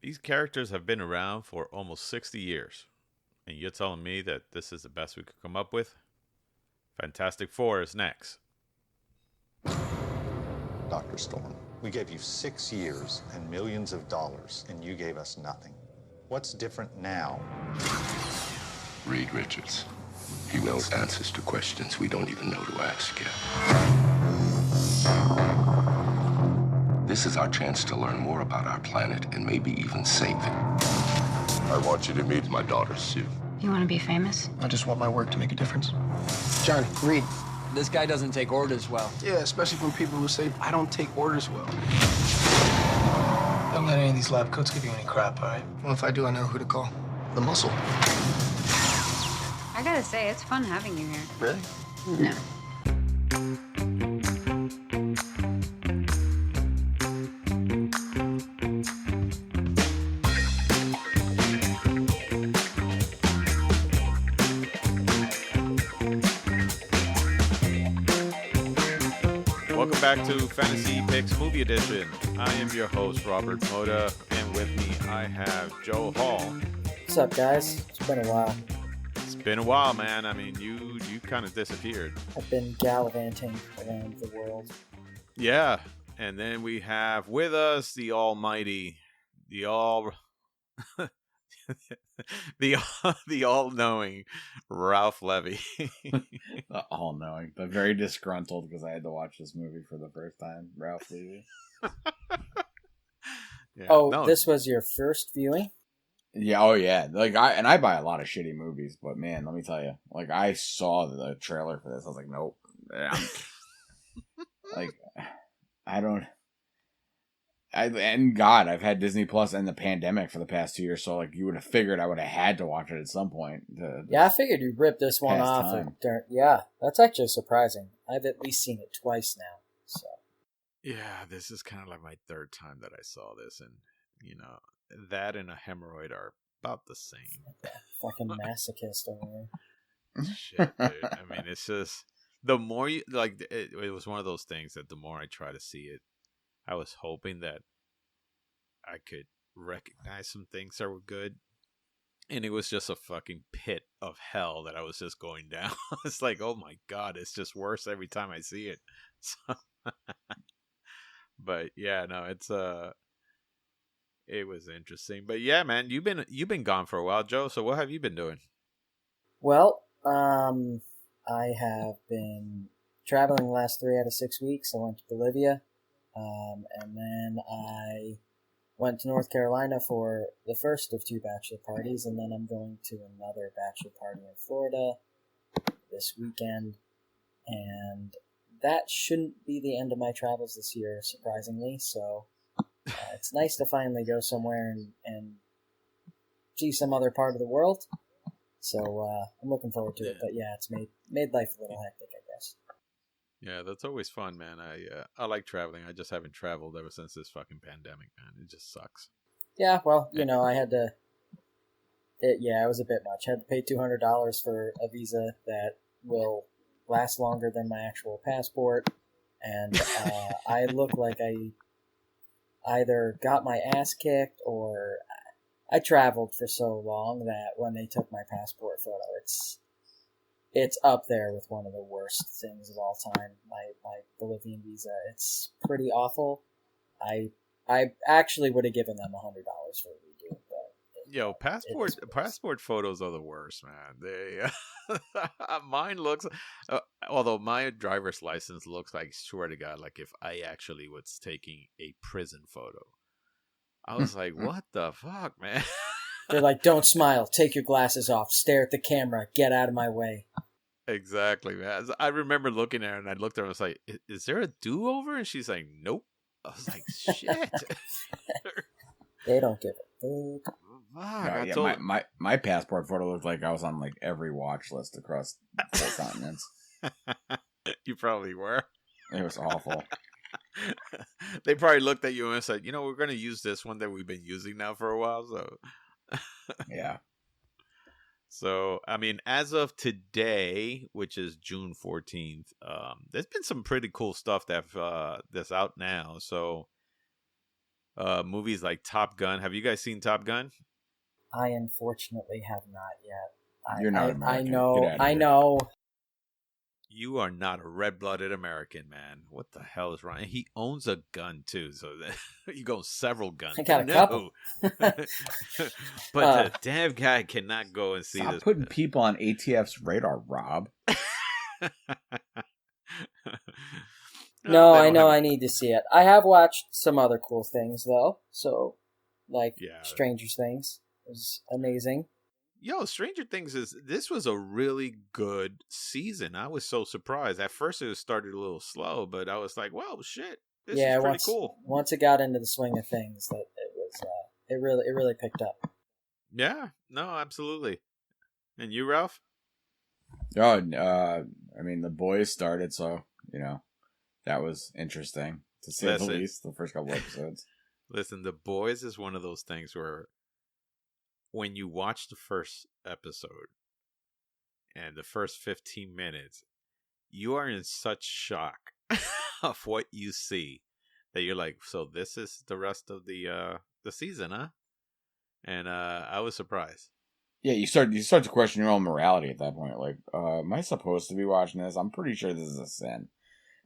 These characters have been around for almost 60 years, and you're telling me that this is the best we could come up with? Fantastic Four is next. Dr. Storm, we gave you 6 years and millions of dollars, and you gave us nothing. What's different now? Reed Richards. He knows answers to questions we don't even know to ask yet. This is our chance to learn more about our planet and maybe even save it. I want you to meet my daughter, Sue. You want to be famous? I just want my work to make a difference. John, Reed. This guy doesn't take orders well. Yeah, especially from people who say I don't take orders well. Don't let any of these lab coats give you any crap, all right? Well, if I do, I know who to call. The muscle. I gotta say, it's fun having you here. Really? No. Welcome back to Fantasy Picks Movie Edition. I am your host, Robert Moda, and with me I have Joe Hall. What's up, guys? It's been a while. It's been a while, man. I mean, you kind of disappeared. I've been gallivanting around the world. Yeah, and then we have with us the almighty, the all... the all-knowing Ralph Levy. All-knowing, but very disgruntled because I had to watch this movie for the first time. Ralph Levy. Yeah, this was your first viewing? Yeah, oh yeah. I buy a lot of shitty movies, but man, let me tell you, I saw the trailer for this. I was like, nope. I've had Disney Plus and the pandemic for the past 2 years, so you would have figured I would have had to watch it at some point. Yeah, I figured you'd rip this one off. Yeah, that's actually surprising. I've at least seen it twice now. So. Yeah, this is kind of like my third time that I saw this, and that and a hemorrhoid are about the same. Fucking masochist over here. Shit, dude. I mean, it's just the more you it was one of those things that the more I try to see it, I was hoping that I could recognize some things that were good. And it was just a fucking pit of hell that I was just going down. It's like, oh my God, it's just worse every time I see it. So, but yeah, no, it was interesting. But yeah, man, you've been gone for a while, Joe. So what have you been doing? Well, I have been traveling the last 3 out of 6 weeks. I went to Bolivia. And then I went to North Carolina for the first of 2 bachelor parties, and then I'm going to another bachelor party in Florida this weekend. And that shouldn't be the end of my travels this year, surprisingly. So it's nice to finally go somewhere and see some other part of the world. So I'm looking forward to it. But yeah, it's made life a little hectic, I guess. Yeah, that's always fun, man. I like traveling. I just haven't traveled ever since this fucking pandemic, man. It just sucks. Yeah, well, I had to... it was a bit much. I had to pay $200 for a visa that will last longer than my actual passport. And I look like I either got my ass kicked or I traveled for so long that when they took my passport photo, it's up there with one of the worst things of all time. My Bolivian visa. It's pretty awful. I actually would have given them $100 for a redo. But passport photos are the worst, man. They mine looks. Although my driver's license looks like, swear to God, like if I actually was taking a prison photo. I was like, what the fuck, man? They're like, don't smile, take your glasses off, stare at the camera, get out of my way. Exactly, man. I remember looking at her and I looked at her and I was like, is there a do-over? And she's like, nope. I was like, shit. They don't give a fuck. My passport photo looked like I was on every watch list across 4 continents. You probably were. It was awful. They probably looked at you and said, we're going to use this one that we've been using now for a while. So yeah. So, I mean, as of today, which is June 14th, there's been some pretty cool stuff that's out now. So movies like Top Gun. Have you guys seen Top Gun? I unfortunately have not yet. You're not I American. know. Get outta I here. know. You are not a red-blooded American, man. What the hell is wrong? He owns a gun too, so you go several guns. I got a couple. But the damn guy cannot go and see Stop this. putting people on ATF's radar, Rob. No, They I don't know. have- I need to see it. I have watched some other cool things though. So, like Yeah. Stranger Things is amazing. Yo, Stranger Things this was a really good season. I was so surprised. At first it started a little slow, but I was like, "Whoa, shit. This is pretty cool." Once it got into the swing of things, that it was it really picked up. Yeah. No, absolutely. And you, Ralph? Oh, I mean, The Boys started, so, that was interesting, to say That's the it. least, the first couple episodes. Listen, The Boys is one of those things where when you watch the first episode and the first 15 minutes, you are in such shock of what you see that you're like, so this is the rest of the season, huh? And I was surprised. Yeah, you start to question your own morality at that point. Like, am I supposed to be watching this? I'm pretty sure this is a sin.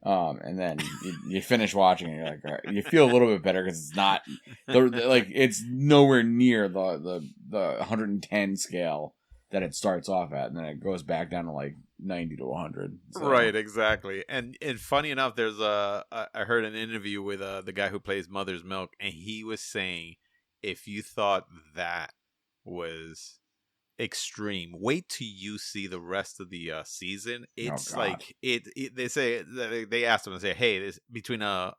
And then you finish watching and you're like, all right, you feel a little bit better because it's not it's nowhere near the 110 scale that it starts off at, and then it goes back down to like 90 to 100. So. Right, exactly. And funny enough, there's I heard an interview with the guy who plays Mother's Milk, and he was saying, if you thought that was extreme, wait till you see the rest of the season. It's like they say, they asked him and say, hey, this between a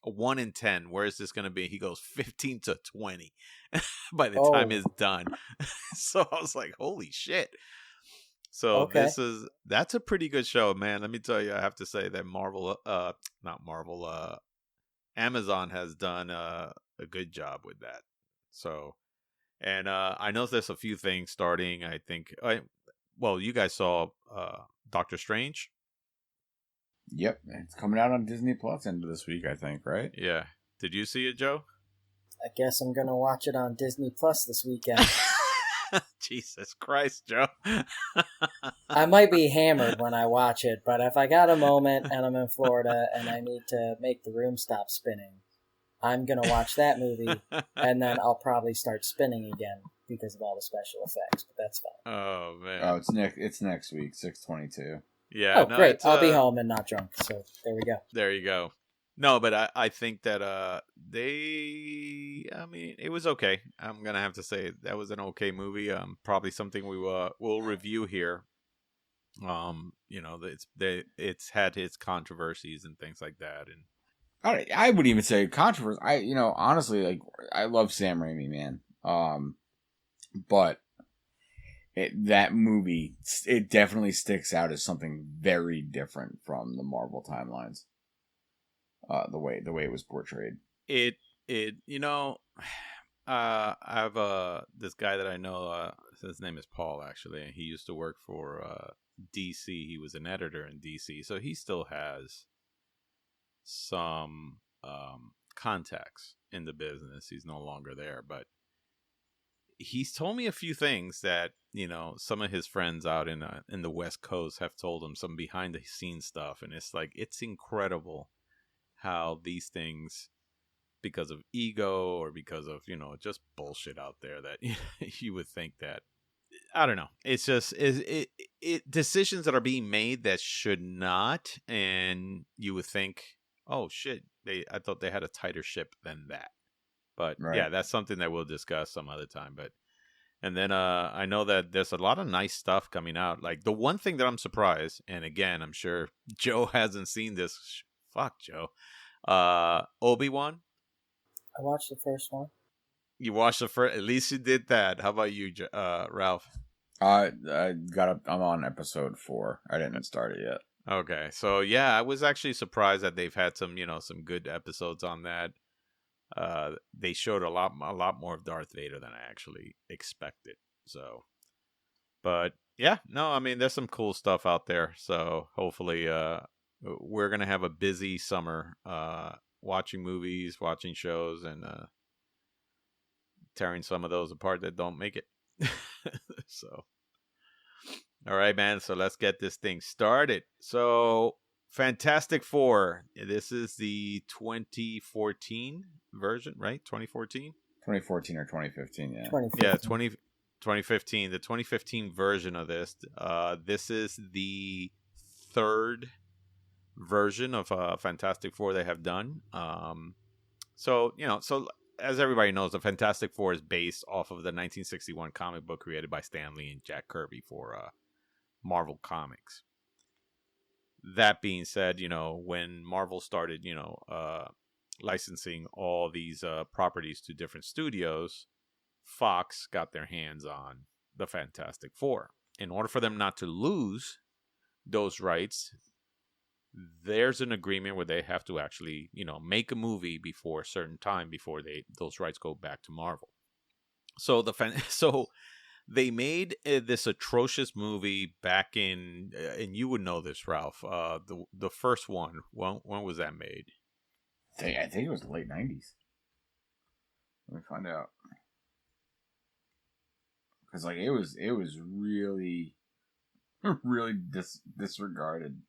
1 and 10, where is this going to be? He goes 15 to 20 by the time it's done. So I was like, holy shit. So that's a pretty good show, man. Let me tell you, I have to say that Amazon has done a good job with that. So, and I know there's a few things starting. I think, you guys saw Doctor Strange. Yep, it's coming out on Disney Plus end of this week, I think, right? Yeah. Did you see it, Joe? I guess I'm gonna watch it on Disney Plus this weekend. Jesus Christ, Joe. I might be hammered when I watch it, but if I got a moment and I'm in Florida and I need to make the room stop spinning, I'm going to watch that movie, and then I'll probably start spinning again because of all the special effects, but that's fine. Oh, man. Oh, it's next week, 6/22. Yeah. Oh, great. I'll be home and not drunk, so there we go. There you go. No, but I think that it was okay. I'm going to have to say that was an okay movie. Probably something we'll review here. It's had its controversies and things like that, and I would even say controversy. Honestly, like, I love Sam Raimi, man. But that movie, it definitely sticks out as something very different from the Marvel timelines. The way it was portrayed. I have this guy that I know. His name is Paul. Actually, he used to work for DC. He was an editor in DC, so he still has some contacts in the business. He's no longer there, but he's told me a few things that some of his friends out in the West Coast have told him, some behind the scenes stuff, and it's incredible how these things, because of ego or because of just bullshit out there, that you would think that, I don't know, it's just it decisions that are being made that should not, and you would think, oh shit, I thought they had a tighter ship than that. But right. Yeah, that's something that we'll discuss some other time. And then I know that there's a lot of nice stuff coming out. Like, the one thing that I'm surprised, and again, I'm sure Joe hasn't seen this. Fuck, Joe. Obi-Wan? I watched the first one. You watched the first? At least you did that. How about you, Ralph? I'm on episode 4. I didn't start it yet. Okay, so yeah, I was actually surprised that they've had some good episodes on that. They showed a lot more of Darth Vader than I actually expected. So, but yeah, no, I mean, there's some cool stuff out there. So hopefully, we're gonna have a busy summer, watching movies, watching shows, and tearing some of those apart that don't make it. So, all right, man. So let's get this thing started. So, Fantastic Four. This is the 2014 version, right? 2014? 2014 or 2015, yeah. 2015. Yeah, 2015. The 2015 version of this. This is the third version of Fantastic Four they have done. So as everybody knows, the Fantastic Four is based off of the 1961 comic book created by Stan Lee and Jack Kirby for Marvel Comics. That being said, when Marvel started, licensing all these properties to different studios, Fox got their hands on the Fantastic Four. In order for them not to lose those rights, there's an agreement where they have to actually, make a movie before a certain time before those rights go back to Marvel. So they made this atrocious movie back in, and you would know this, Ralph. The first one. When was that made? I think it was the late 90s. Let me find out. Because it was really, really disregarded.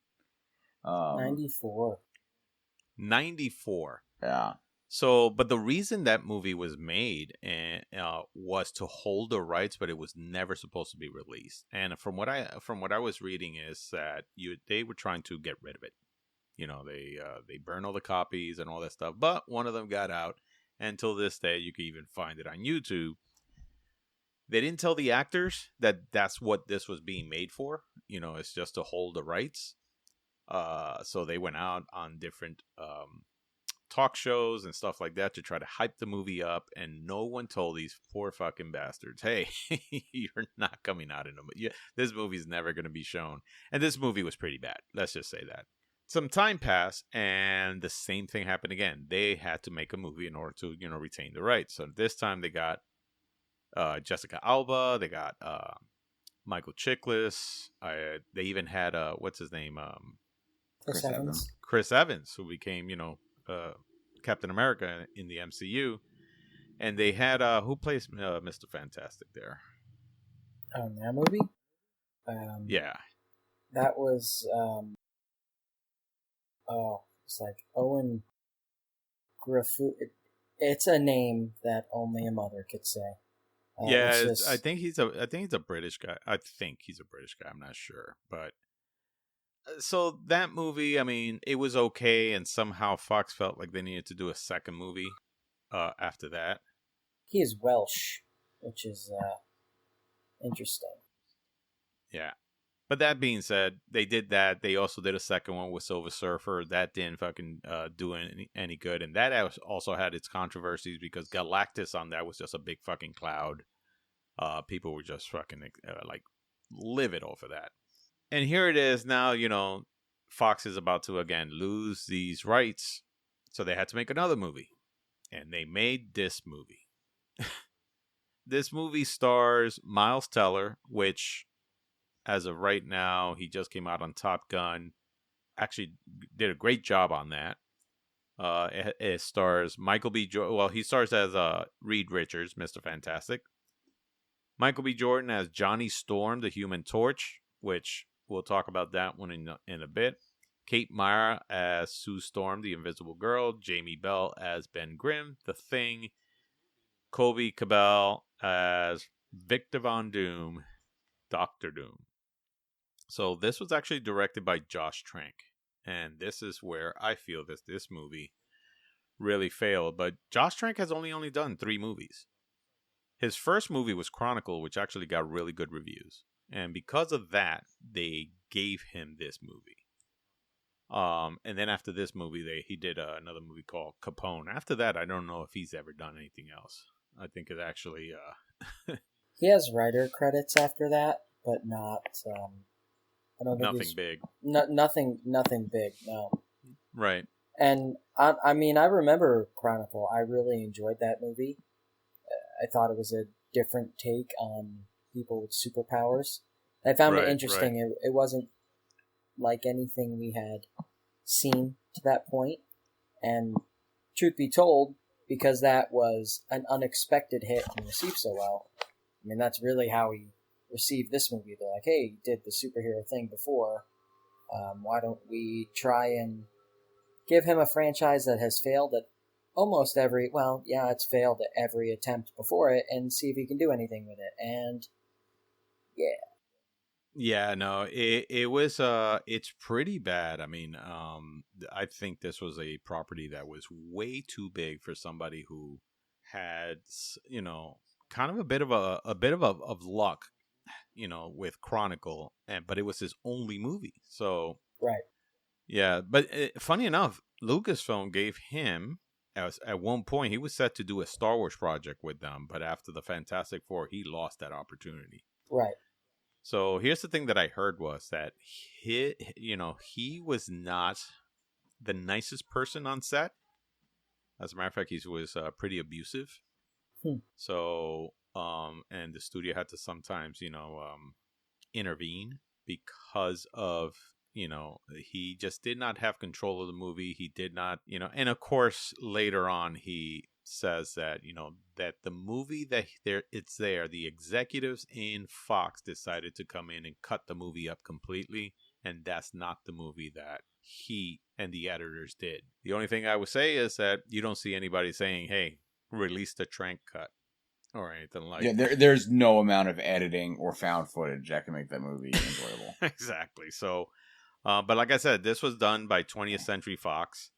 94. 94. Yeah. So, but the reason that movie was made was to hold the rights, but it was never supposed to be released. And from what I was reading is that they were trying to get rid of it. They burn all the copies and all that stuff. But one of them got out, and until this day, you can even find it on YouTube. They didn't tell the actors that that's what this was being made for. It's just to hold the rights. So they went out on different talk shows and stuff like that to try to hype the movie up, and no one told these poor fucking bastards, hey, you're not coming out in a movie. This movie's never going to be shown. And this movie was pretty bad. Let's just say that. Some time passed, and the same thing happened again. They had to make a movie in order to, retain the rights. So this time they got Jessica Alba, they got Michael Chiklis, they even had what's his name? Chris Evans. Chris Evans, who became, Captain America in the MCU. And they had, who plays Mr. Fantastic there? In that movie? Yeah. That was, it's like Owen Graffu. It's a name that only a mother could say. I think he's a British guy. I think he's a British guy. I'm not sure, but so that movie, I mean, it was okay, and somehow Fox felt like they needed to do a second movie after that. He is Welsh, which is interesting. Yeah. But that being said, they did that. They also did a second one with Silver Surfer. That didn't fucking do any good. And that also had its controversies because Galactus on that was just a big fucking cloud. People were just fucking livid over that. And here it is now, Fox is about to, again, lose these rights. So they had to make another movie. And they made this movie. This movie stars Miles Teller, which, as of right now, he just came out on Top Gun. Actually did a great job on that. It stars Michael B. Jordan. Well, he stars as Reed Richards, Mr. Fantastic. Michael B. Jordan as Johnny Storm, the Human Torch, which we'll talk about that one in a bit. Kate Mara as Sue Storm, the Invisible Girl. Jamie Bell as Ben Grimm, the Thing. Kobe Cabell as Victor Von Doom, Doctor Doom. So this was actually directed by Josh Trank. And this is where I feel that this movie really failed. But Josh Trank has only done 3 movies. His first movie was Chronicle, which actually got really good reviews. And because of that, they gave him this movie. And then after this movie, he did another movie called Capone. After that, I don't know if he's ever done anything else. I think it actually... He has writer credits after that, but not... I don't think nothing big. Nothing big, no. Right. And, I mean, I remember Chronicle. I really enjoyed that movie. I thought it was a different take on people with superpowers. I found it interesting. Right. It wasn't like anything we had seen to that point. And truth be told, because that was an unexpected hit and received so well. I mean, that's really how he received this movie. They're like, hey, you did the superhero thing before. Why don't we try and give him a franchise that has failed at almost every, well, yeah, it's failed at every attempt before it, and see if he can do anything with it. And yeah. Yeah, no, it was it's pretty bad. I mean, I think this was a property that was way too big for somebody who had, you know, kind of a bit of luck, you know, with Chronicle, but it was his only movie. So right. Yeah, but funny enough, Lucasfilm gave him, at one point, he was set to do a Star Wars project with them, but after the Fantastic Four, he lost that opportunity. Right. So here's the thing that I heard was that he was not the nicest person on set. As a matter of fact, he was pretty abusive. So, and the studio had to sometimes, intervene because of, he just did not have control of the movie. He did not, and of course, later on, he says that, that the movie that the executives in Fox decided to come in and cut the movie up completely. And that's not the movie that he and the editors did. The only thing I would say is that you don't see anybody saying, hey, release the Trank cut or anything like that. Yeah, there's no amount of editing or found footage that can make that movie enjoyable. Exactly. So, but like I said, this was done by 20th Century Fox.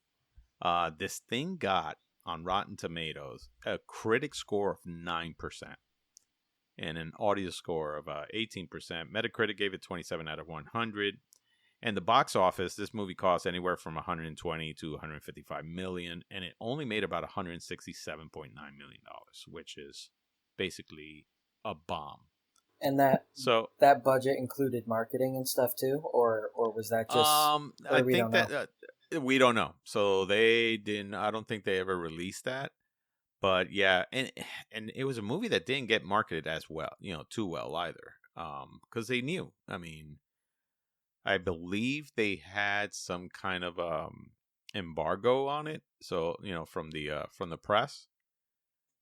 This thing got, on Rotten Tomatoes, a critic score of 9% and an audience score of 18%. Metacritic gave it 27 out of 100. And the box office, this movie cost anywhere from 120 to 155 million, and it only made about 167.9 million dollars, which is basically a bomb. And that budget included marketing and stuff too, or was that just? I think that we don't know. So they didn't. I don't think they ever released that. But yeah, and it was a movie that didn't get marketed as well, too well either, because they knew. I mean, I believe they had some kind of embargo on it, so from the press,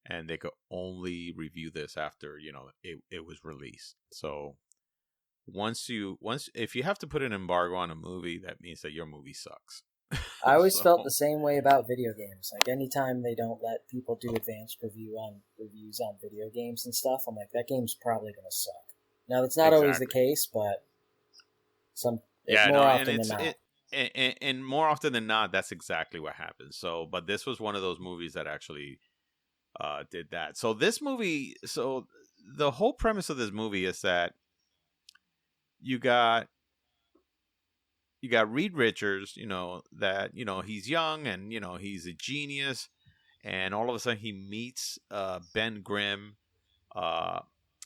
and they could only review this after it was released. So if you have to put an embargo on a movie, that means that your movie sucks. I always felt the same way about video games. Like anytime they don't let people do advanced reviews on video games and stuff, I'm like, that game's probably gonna suck. Now that's not always the case, but and more often than not, that's exactly what happens. So, but this was one of those movies that actually did that. So this movie, the whole premise of this movie is that you got Reed Richards, that he's young and he's a genius, and all of a sudden he meets Ben Grimm.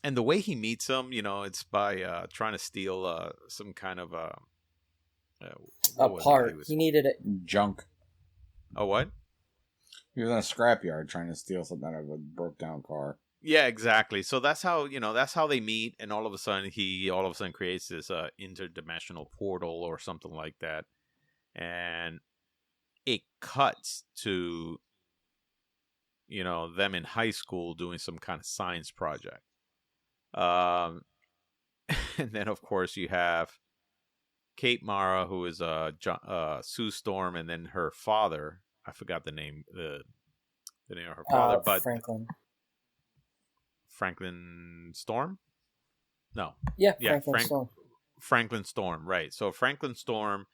And the way he meets him, it's by trying to steal some kind of a part. He needed it. Junk. Oh, what? He was in a scrapyard trying to steal something out of a broke down car. Yeah, exactly. So that's how they meet, and all of a sudden he creates this interdimensional portal or something like that, and it cuts to them in high school doing some kind of science project. And then of course you have Kate Mara, who is Sue Storm, and then her father. I forgot the name of her father, but Franklin Storm. No, Franklin Storm, right? So Franklin Storm,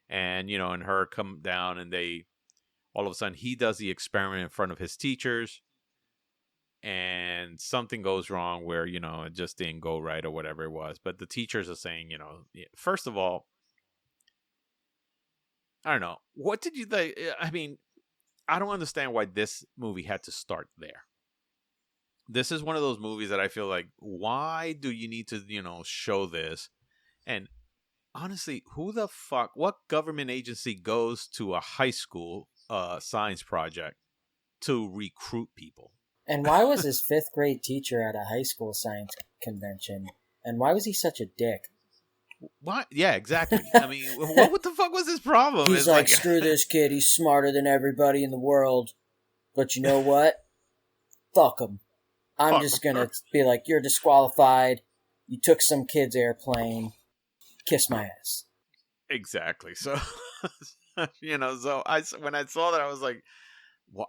and and her come down, and they all of a sudden he does the experiment in front of his teachers. And something goes wrong where, it just didn't go right or whatever it was. But the teachers are saying, first of all, I don't know. What did you think? I mean, I don't understand why this movie had to start there. This is one of those movies that I feel like, why do you need to, show this? And honestly, what government agency goes to a high school science project to recruit people? And why was his 5th grade teacher at a high school science convention? And why was he such a dick? What? Yeah, exactly. I mean, what the fuck was his problem? He's like, screw this kid. He's smarter than everybody in the world. But you know what? Fuck them. I'm Fuck just 'em. gonna be like, you're disqualified. You took some kid's airplane. Kiss my ass. Exactly. So, so when I saw that, I was like,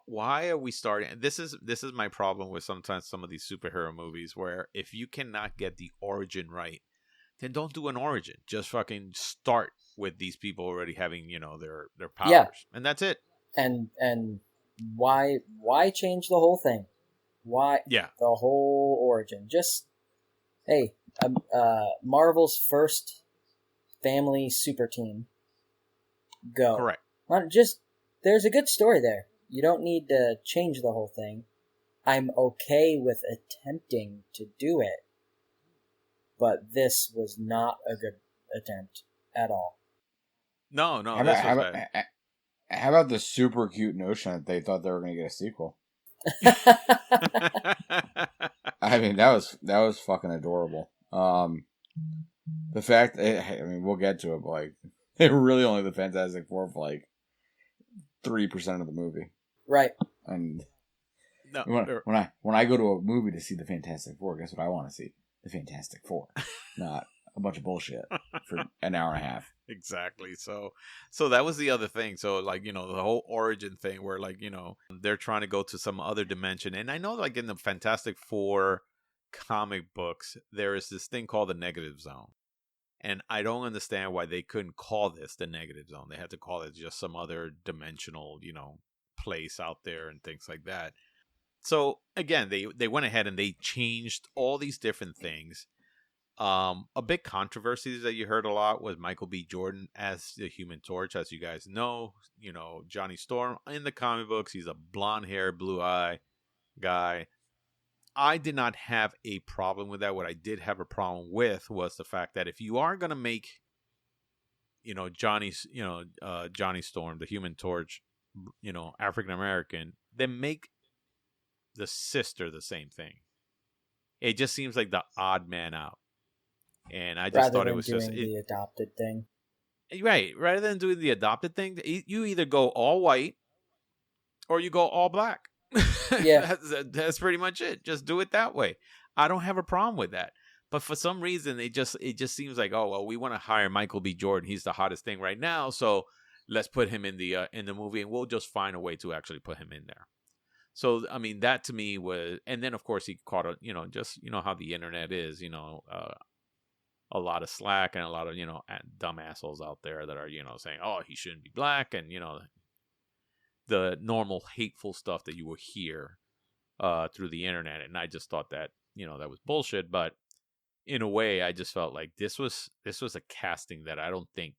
why are we starting? This is my problem with sometimes some of these superhero movies, where if you cannot get the origin right, then don't do an origin. Just fucking start with these people already having, their powers. Yeah. And that's it. And why change the whole thing? Why Yeah. the whole origin? Just hey, Marvel's first family super team. Go. Correct. There's a good story there. You don't need to change the whole thing. I'm okay with attempting to do it, but this was not a good attempt at all. No, How this about, was bad. how about the super cute notion that they thought they were going to get a sequel? I mean, that was fucking adorable. The fact, we'll get to it, but like, they were really only the Fantastic Four for like 3% of the movie, Right. and No, when I go to a movie to see the Fantastic Four, guess what I want to see? The Fantastic Four, not a bunch of bullshit for an hour and a half. Exactly. So that was the other thing. So like, the whole origin thing where like, they're trying to go to some other dimension. And I know like in the Fantastic Four comic books, there is this thing called the negative zone. And I don't understand why they couldn't call this the negative zone. They had to call it just some other dimensional, place out there and things like that. So again, they went ahead and they changed all these different things. A big controversy that you heard a lot was Michael B. Jordan as the Human Torch. As you guys know, Johnny Storm in the comic books, he's a blonde hair, blue eye guy. I did not have a problem with that. What I did have a problem with was the fact that if you are going to make, Johnny Storm, the Human Torch, African American, then make the sister the same thing. It just seems like the odd man out. And I just thought it was just the adopted thing. Right. Rather than doing the adopted thing, you either go all white or you go all black. Yeah. That's pretty much it. Just do it that way. I don't have a problem with that. But for some reason, it just seems like, oh, well, we want to hire Michael B. Jordan. He's the hottest thing right now. So let's put him in the movie, and we'll just find a way to actually put him in there. So, I mean, that to me was, and then of course he caught how the internet is, a lot of slack and a lot of, dumb assholes out there that are, saying, oh, he shouldn't be black. And, the normal hateful stuff that you will hear through the internet. And I just thought that, that was bullshit. But in a way, I just felt like this was a casting that I don't think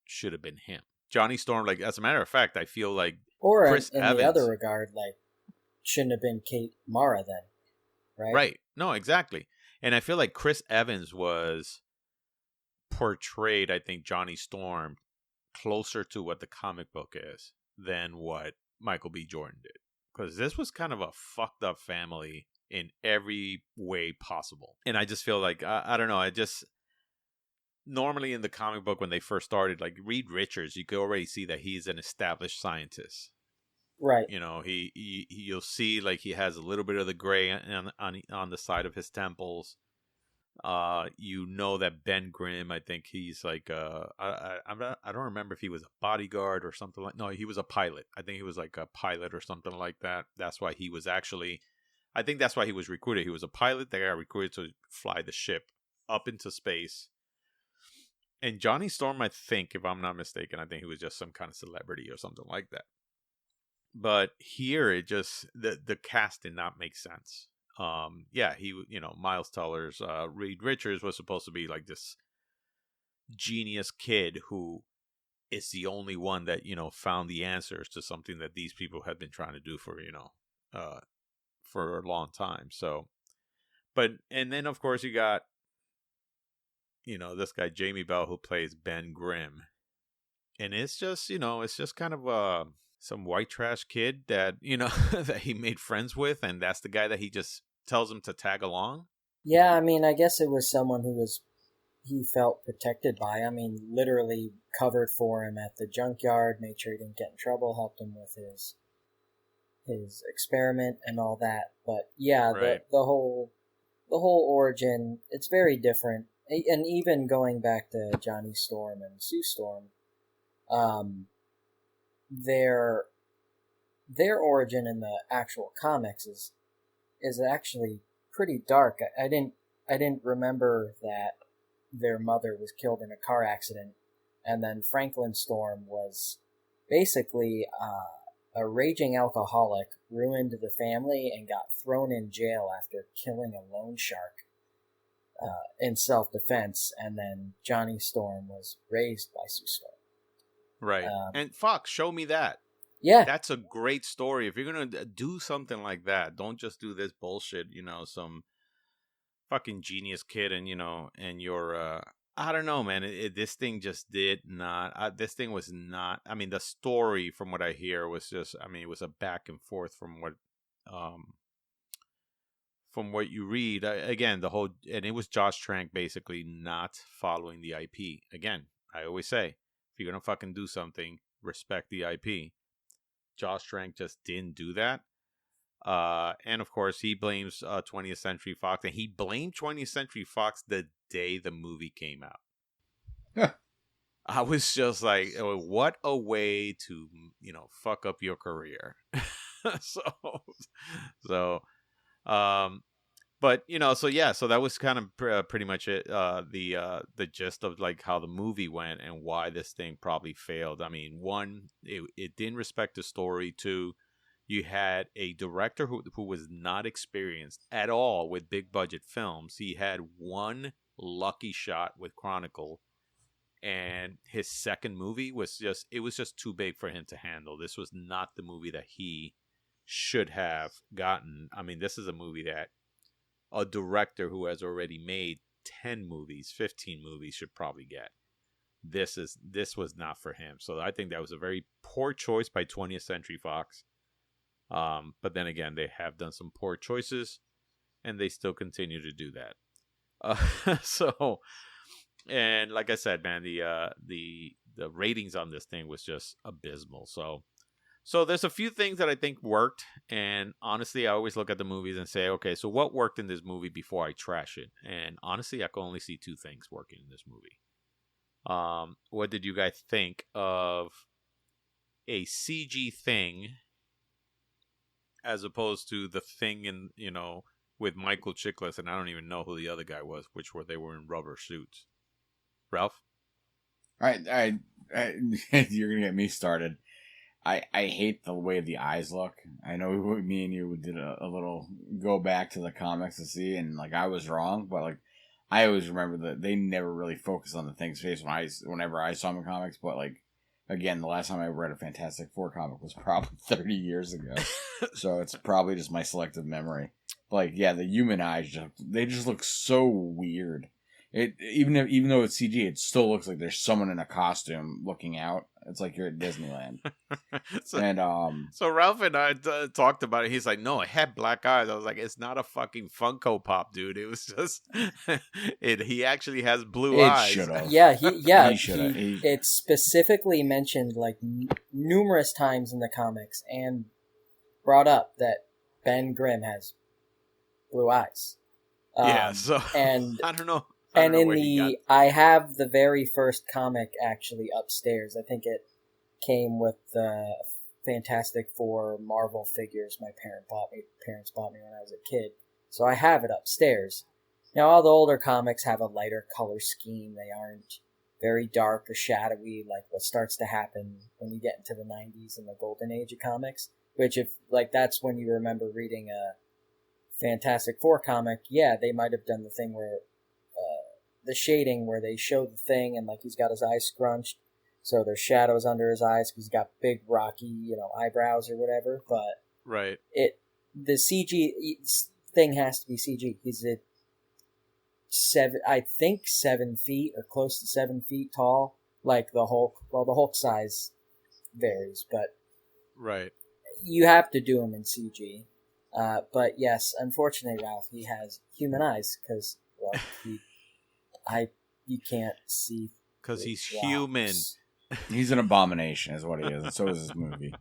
should have been him. Johnny Storm, like, as a matter of fact, I feel like or Chris in Evans, the other regard, like, shouldn't have been Kate Mara then, right? Right. No, exactly. And I feel like Chris Evans was portrayed, I think, Johnny Storm closer to what the comic book is than what Michael B. Jordan did. Because this was kind of a fucked up family in every way possible. And I just feel like, I don't know, normally in the comic book when they first started, like Reed Richards, you could already see that he's an established scientist. Right. You'll see like he has a little bit of the gray on the side of his temples. That Ben Grimm, I think he's like I don't remember if he was a bodyguard or something like. No, he was a pilot. I think he was like a pilot or something like that. That's why he was actually. I think that's why he was recruited. He was a pilot that got recruited to fly the ship up into space. And Johnny Storm, I think, if I'm not mistaken, I think he was just some kind of celebrity or something like that. But here, it just the cast did not make sense. Miles Teller's Reed Richards was supposed to be like this genius kid who is the only one that found the answers to something that these people had been trying to do for a long time. So, and then of course you got this guy Jamie Bell who plays Ben Grimm, and it's just kind of some white trash kid that that he made friends with, and that's the guy that he just tells him to tag along. Yeah, I mean, I guess it was someone he felt protected by. I mean, literally covered for him at the junkyard, made sure he didn't get in trouble, helped him with his experiment and all that. But yeah, Right. the whole origin, it's very different. And even going back to Johnny Storm and Sue Storm, their origin in the actual comics is actually pretty dark. I didn't remember that their mother was killed in a car accident, and then Franklin Storm was basically a raging alcoholic, ruined the family, and got thrown in jail after killing a loan shark in self-defense. And then Johnny Storm was raised by Sue Storm. Right. And fuck, show me that. Yeah. That's a great story. If you're going to do something like that, don't just do this bullshit, some fucking genius kid and, and you're, I don't know, man. This thing just did not, this thing was not, I mean, the story from what I hear was just, I mean, it was a back and forth from what you read. Again, and it was Josh Trank basically not following the IP. Again, I always say, if you're going to fucking do something, respect the IP. Josh Trank just didn't do that. And of course, he blames 20th Century Fox, and he blamed 20th Century Fox the day the movie came out. I was just like, what a way to, fuck up your career. But so that was kind of pretty much it. The gist of like how the movie went and why this thing probably failed. I mean, one, it didn't respect the story. Two, you had a director who was not experienced at all with big budget films. He had one lucky shot with Chronicle, and his second movie was just too big for him to handle. This was not the movie that he should have gotten. I mean, this is a movie that a director who has already made 10 movies, 15 movies should probably get. This was not for him. So I think that was a very poor choice by 20th Century Fox. But then again, they have done some poor choices, and they still continue to do that. And like I said, man, the ratings on this thing was just abysmal. So there's a few things that I think worked, and honestly, I always look at the movies and say, okay, so what worked in this movie before I trash it? And honestly, I can only see two things working in this movie. What did you guys think of a CG thing as opposed to the thing in, with Michael Chiklis, and I don't even know who the other guy was, they were in rubber suits. Ralph? All right, you're gonna get me started. I hate the way the eyes look. I know me and you did a little go back to the comics to see, and like I was wrong, but like I always remember that they never really focused on the thing's face whenever I saw them in comics. But like again, the last time I read a Fantastic Four comic was probably 30 years ago, so it's probably just my selective memory. But like yeah, the human eyes they just look so weird. It even though it's CG, it still looks like there's someone in a costume looking out. It's like you're at Disneyland. So Ralph and I talked about it. He's like, "No, it had black eyes." I was like, "It's not a fucking Funko Pop, dude. It was just He actually has blue eyes." Should've. Yeah, He it's specifically mentioned like numerous times in the comics and brought up that Ben Grimm has blue eyes. Yeah, so and I don't know. And I have the very first comic actually upstairs. I think it came with the Fantastic Four Marvel figures my parents bought me when I was a kid. So I have it upstairs. Now all the older comics have a lighter color scheme. They aren't very dark or shadowy like what starts to happen when you get into the 90s and the golden age of comics. Which that's when you remember reading a Fantastic Four comic. Yeah, they might have done the thing where the shading where they show the thing and like he's got his eyes scrunched, so there's shadows under his eyes because he's got big rocky eyebrows or whatever. But right, the CG thing has to be CG. He's at 7 feet or close to 7 feet tall, like the Hulk. Well, the Hulk size varies, but right, you have to do him in CG. But yes, unfortunately, Ralph, he has human eyes because you can't see because he's human. He's an abomination, is what he is, and so is this movie.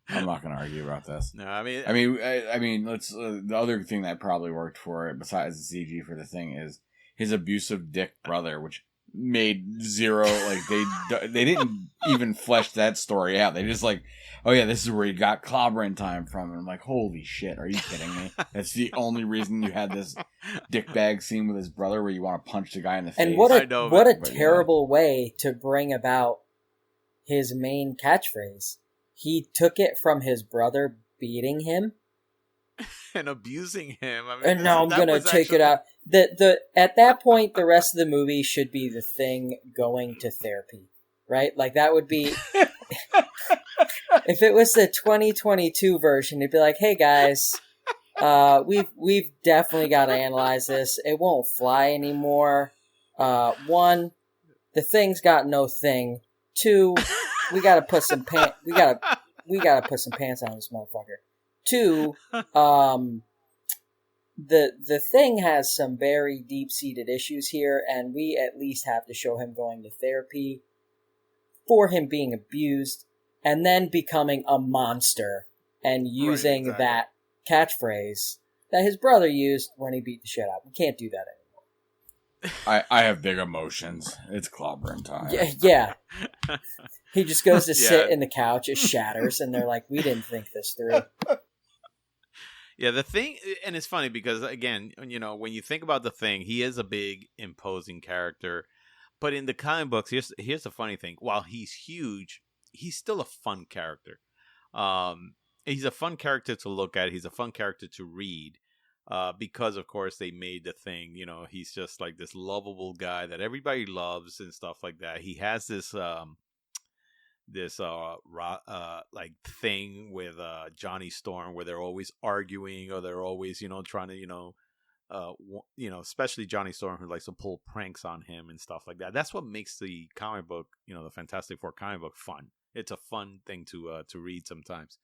I'm not going to argue about this. No, I mean, let's. The other thing that probably worked for it, besides the CG for the thing, is his abusive dick brother, which made zero. Like they didn't even flesh that story out. They just like, oh yeah, this is where he got clobbering time from. And I'm like, holy shit, are you kidding me? That's the only reason you had this dickbag scene with his brother where you want to punch the guy in the face. And what a terrible way to bring about his main catchphrase. He took it from his brother beating him and abusing him. I mean, and now I'm gonna take it out. At that point, the rest of the movie should be the Thing going to therapy, right? Like that would be if it was the 2022 version. It'd be like, hey guys, we've definitely got to analyze this. It won't fly anymore. One, the Thing's got no thing. Two, we gotta put some pants. We gotta put some pants on this motherfucker. Two, the Thing has some very deep-seated issues here, and we at least have to show him going to therapy for him being abused, and then becoming a monster and using that catchphrase that his brother used when he beat the shit out. We can't do that anymore. I have big emotions. It's clobbering time. Yeah. He just goes to sit in the couch, it shatters, and they're like, we didn't think this through. Yeah, the Thing, and it's funny because, again, you know, when you think about the Thing, he is a big, imposing character. But in the comic books, here's the funny thing. While he's huge, he's still a fun character. He's a fun character to look at. He's a fun character to read. Because, of course, they made the Thing, you know, he's just like this lovable guy that everybody loves and stuff like that. He has this like thing with Johnny Storm where they're always arguing or they're always, you know, trying to, especially Johnny Storm, who likes to pull pranks on him and stuff like that. That's what makes the comic book, you know, the Fantastic Four comic book fun. It's a fun thing to read sometimes.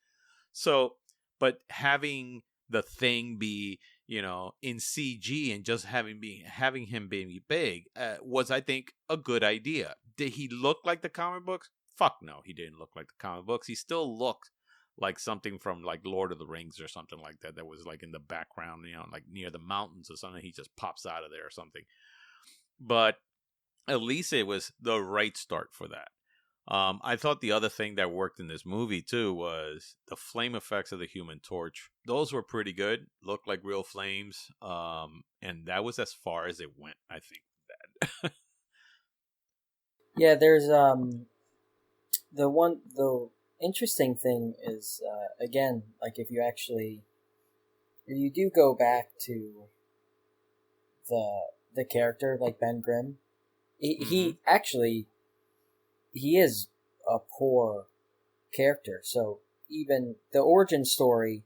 So, but having the Thing be, you know, in CG and just having him be big was, I think, a good idea. Did he look like the comic books? Fuck no, he didn't look like the comic books. He still looked like something from like Lord of the Rings or something like that. That was like in the background, you know, like near the mountains or something. He just pops out of there or something. But at least it was the right start for that. I thought the other thing that worked in this movie too was the flame effects of the Human Torch. Those were pretty good. Looked like real flames. And that was as far as it went, I think. That. Yeah, there's the interesting thing is again, like if you do go back to the character like Ben Grimm, he actually he is a poor character. So even the origin story,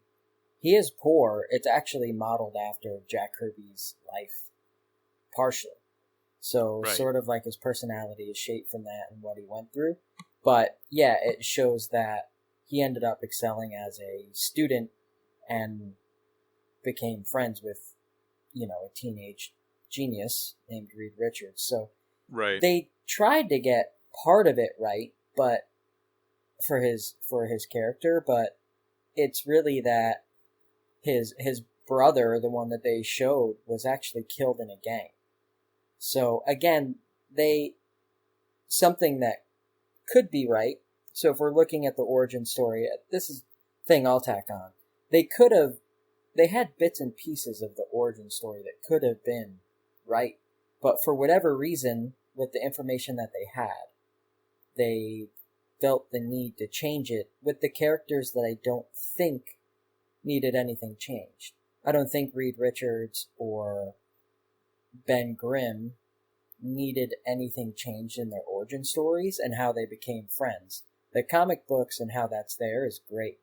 he is poor. It's actually modeled after Jack Kirby's life, partially. So sort of like his personality is shaped from that and what he went through. But yeah, it shows that he ended up excelling as a student and became friends with, you know, a teenage genius named Reed Richards. So they tried to get part of it right, but for his character, but it's really that his brother, the one that they showed, was actually killed in a gang. So again, something that could be right. So if we're looking at the origin story, this is thing I'll tack on. They had bits and pieces of the origin story that could have been right, but for whatever reason, with the information that they had, they felt the need to change it with the characters that I don't think needed anything changed. I don't think Reed Richards or Ben Grimm needed anything changed in their origin stories and how they became friends. The comic books and how that's there is great.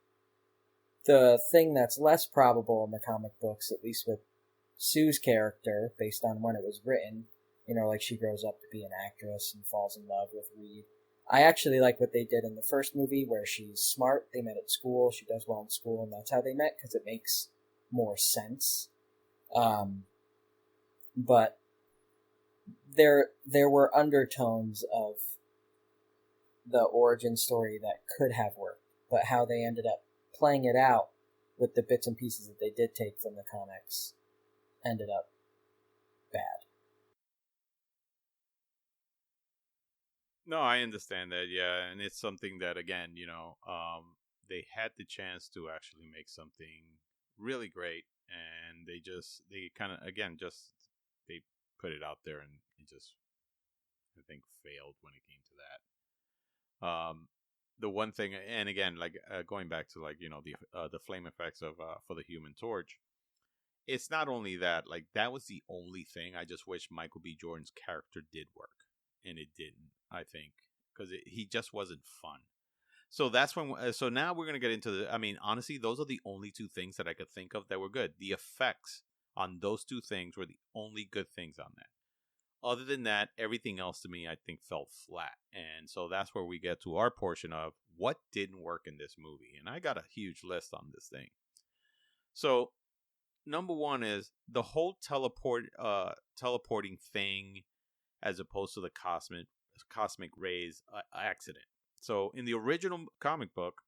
The thing that's less probable in the comic books, at least with Sue's character, based on when it was written, you know, like she grows up to be an actress and falls in love with Reed. I actually like what they did in the first movie where she's smart, they met at school, she does well in school, and that's how they met because it makes more sense. But there were undertones of the origin story that could have worked, but how they ended up playing it out with the bits and pieces that they did take from the comics ended up bad. No, I understand that, yeah, and it's something that, again, they had the chance to actually make something really great, and they kind of, again, they put it out there, and it just, I think, failed when it came to that. The one thing, and again, like going back to like the flame effects of for the Human Torch, it's not only that, like that was the only thing. I just wish Michael B. Jordan's character did work, and it didn't. I think because he just wasn't fun. So that's when. So now we're gonna get into the. I mean, honestly, those are the only two things that I could think of that were good. The effects on those two things were the only good things on that. Other than that, everything else to me, I think, fell flat. And so that's where we get to our portion of what didn't work in this movie. And I got a huge list on this thing. So number one is the whole teleporting thing, as opposed to the cosmic rays accident. So in the original comic book,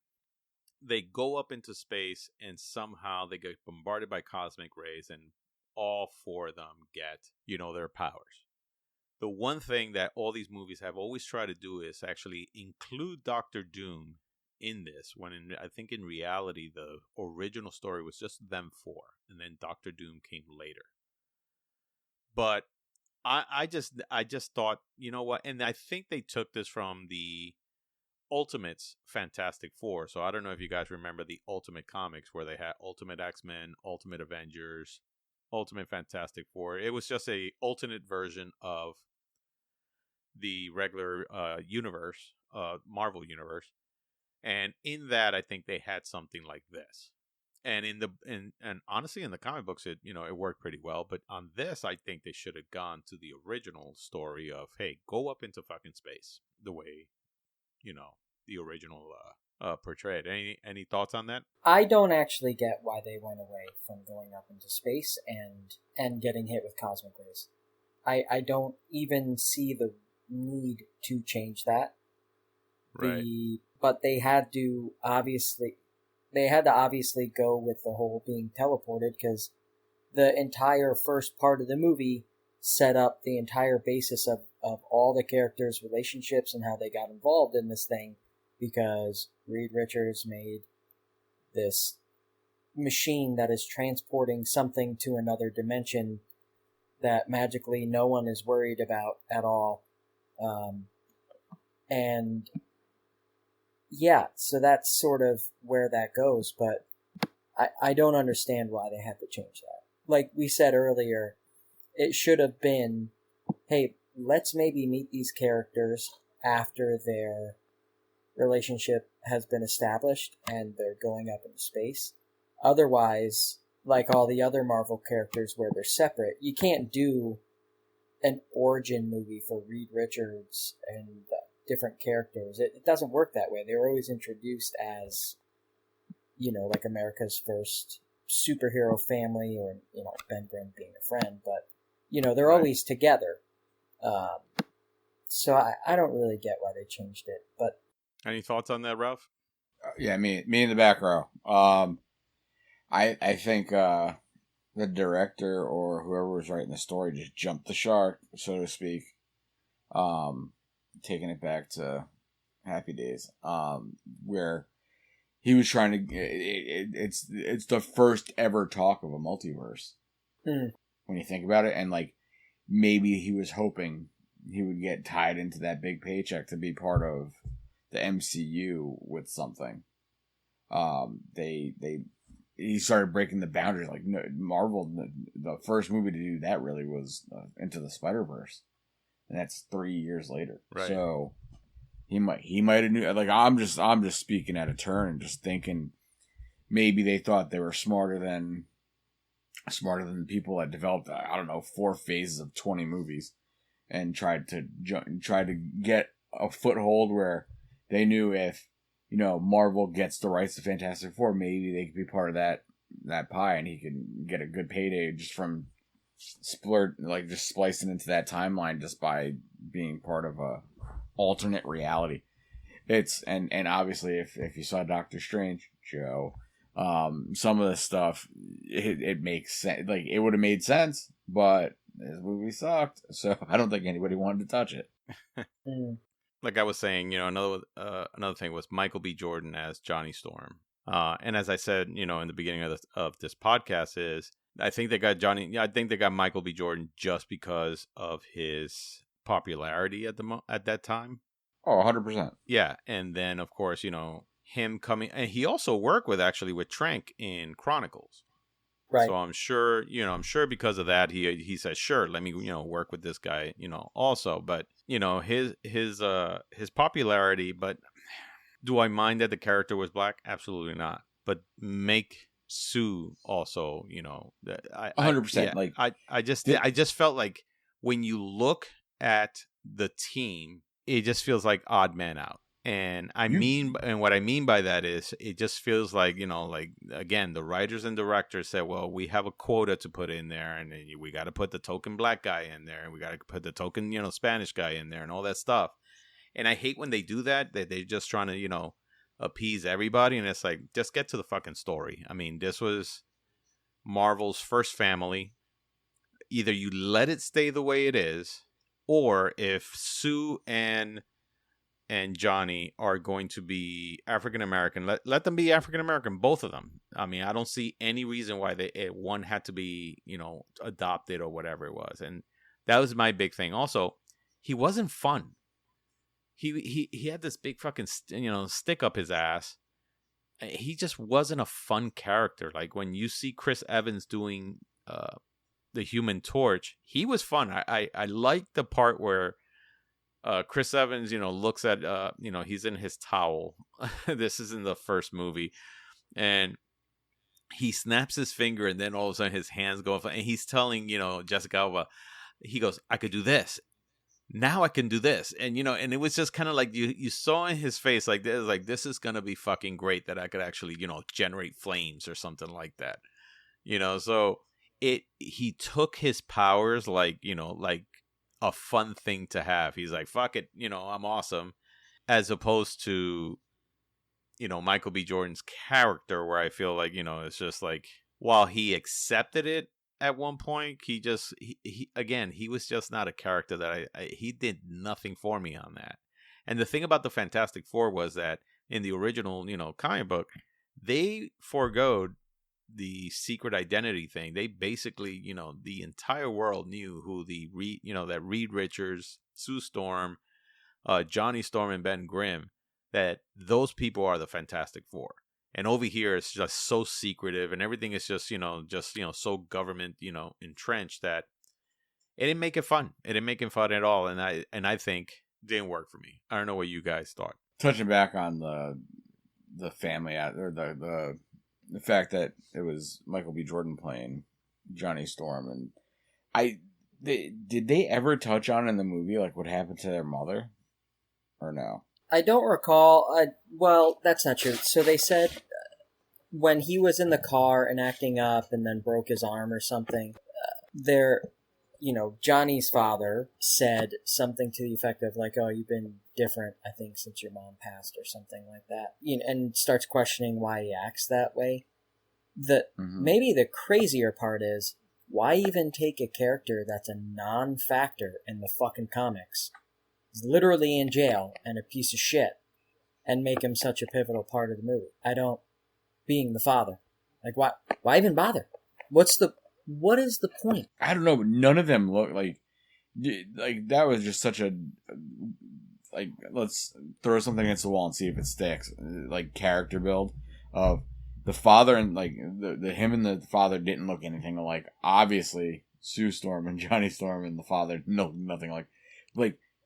they go up into space and somehow they get bombarded by cosmic rays, and all four of them get, their powers. The one thing that all these movies have always tried to do is actually include Doctor Doom in this, when I think in reality the original story was just them four, and then Doctor Doom came later. But I just thought, you know what, and I think they took this from the Ultimates Fantastic Four. So I don't know if you guys remember the Ultimate comics where they had Ultimate X-Men, Ultimate Avengers, Ultimate Fantastic Four. It was just a alternate version of the regular universe, Marvel universe, and in that I think they had something like this. And and honestly, in the comic books, it worked pretty well. But on this, I think they should have gone to the original story of, hey, go up into fucking space the way the original portrayed. Any thoughts on that? I don't actually get why they went away from going up into space and getting hit with cosmic rays. I don't even see the need to change that. Right. But they had to obviously go with the whole being teleported, because the entire first part of the movie set up the entire basis of all the characters' relationships and how they got involved in this thing, because Reed Richards made this machine that is transporting something to another dimension that magically no one is worried about at all. And yeah, so that's sort of where that goes, but I don't understand why they had to change that. Like we said earlier, it should have been, hey, let's maybe meet these characters after their relationship has been established and they're going up into space. Otherwise, like all the other Marvel characters where they're separate, you can't do an origin movie for Reed Richards and the different characters. It doesn't work that way. They were always introduced as, like America's first superhero family, or, Ben Grimm being a friend, but, they're Right. always together. So I don't really get why they changed it, but... Any thoughts on that, Ralph? Yeah, me in the back row. I think the director or whoever was writing the story just jumped the shark, so to speak. Taking it back to Happy Days, where he was trying to. It's the first ever talk of a multiverse. When you think about it, and like maybe he was hoping he would get tied into that big paycheck to be part of the MCU with something. He started breaking the boundaries. Like Marvel, the first movie to do that really was Into the Spider-Verse, and that's 3 years later. Right. So he might have knew. Like I'm just speaking out of turn and just thinking maybe they thought they were smarter than the people that developed 4 phases of 20 movies and tried to get a foothold where they knew if Marvel gets the rights to Fantastic Four, maybe they could be part of that pie, and he can get a good payday just from just splicing into that timeline just by being part of a alternate reality. it's and obviously if you saw Doctor Strange, Joe, some of the stuff it makes sense. Like it would have made sense, but this movie sucked, so I don't think anybody wanted to touch it. Like I was saying, another thing was Michael B. Jordan as Johnny Storm. And as I said, in the beginning of this podcast, is I think they got Michael B. Jordan just because of his popularity at that time. Oh, 100%. Yeah, and then of course, him coming, and he also worked with Trank in Chronicles. Right. So I'm sure because of that, he says, sure, let me, work with this guy, also. But, his popularity, but do I mind that the character was black? Absolutely not. But make Sue also, 100%. I just felt like when you look at the team, it just feels like odd man out. And what I mean by that is it just feels like, again, the writers and directors said, well, we have a quota to put in there, and then we got to put the token black guy in there, and we got to put the token, Spanish guy in there and all that stuff. And I hate when they do that, they're just trying to, appease everybody. And it's like, just get to the fucking story. I mean, this was Marvel's first family. Either you let it stay the way it is, or if Sue and Johnny are going to be African American, let them be African American, both of them. I mean, I don't see any reason why one had to be, adopted or whatever it was. And that was my big thing. Also, he wasn't fun. He had this big fucking stick up his ass. He just wasn't a fun character. Like when you see Chris Evans doing the Human Torch, he was fun. I like the part where Chris Evans, looks at, he's in his towel. This is in the first movie. And he snaps his finger, and then all of a sudden his hands go off. And he's telling, Jessica Alba, he goes, I could do this. Now I can do this. And, and it was just kind of like you saw in his face, like this is going to be fucking great that I could actually, generate flames or something like that. So he took his powers like a fun thing to have. He's like, fuck it, I'm awesome, as opposed to Michael B. Jordan's character, where I feel like it's just like, while he accepted it at one point, he was just not a character that he did nothing for me on that. And the thing about the Fantastic Four was that in the original comic book, they forgoed the secret identity thing. They basically, the entire world knew who that Reed Richards, Sue Storm, Johnny Storm, and Ben Grimm, that those people are the Fantastic Four. And over here, it's just so secretive, and everything is just so government, entrenched, that it didn't make it fun. It didn't make it fun at all. And I think it didn't work for me. I don't know what you guys thought. Touching back on the family, or the fact that it was Michael B. Jordan playing Johnny Storm, and did they ever touch on in the movie like what happened to their mother, or no? I don't recall. Well, that's not true. So they said when he was in the car and acting up and then broke his arm or something, Johnny's father said something to the effect of like, oh, you've been different, I think, since your mom passed or something like that. And starts questioning why he acts that way. Maybe the crazier part is, why even take a character that's a non-factor in the fucking comics, is literally in jail and a piece of shit, and make him such a pivotal part of the movie? Being the father. Like, why even bother? What is the point? I don't know, but none of them look like that was just such a, like, let's throw something against the wall and see if it sticks. Like, character build of the father, and like him and the father didn't look anything alike. Obviously, Sue Storm and Johnny Storm and the father, nothing like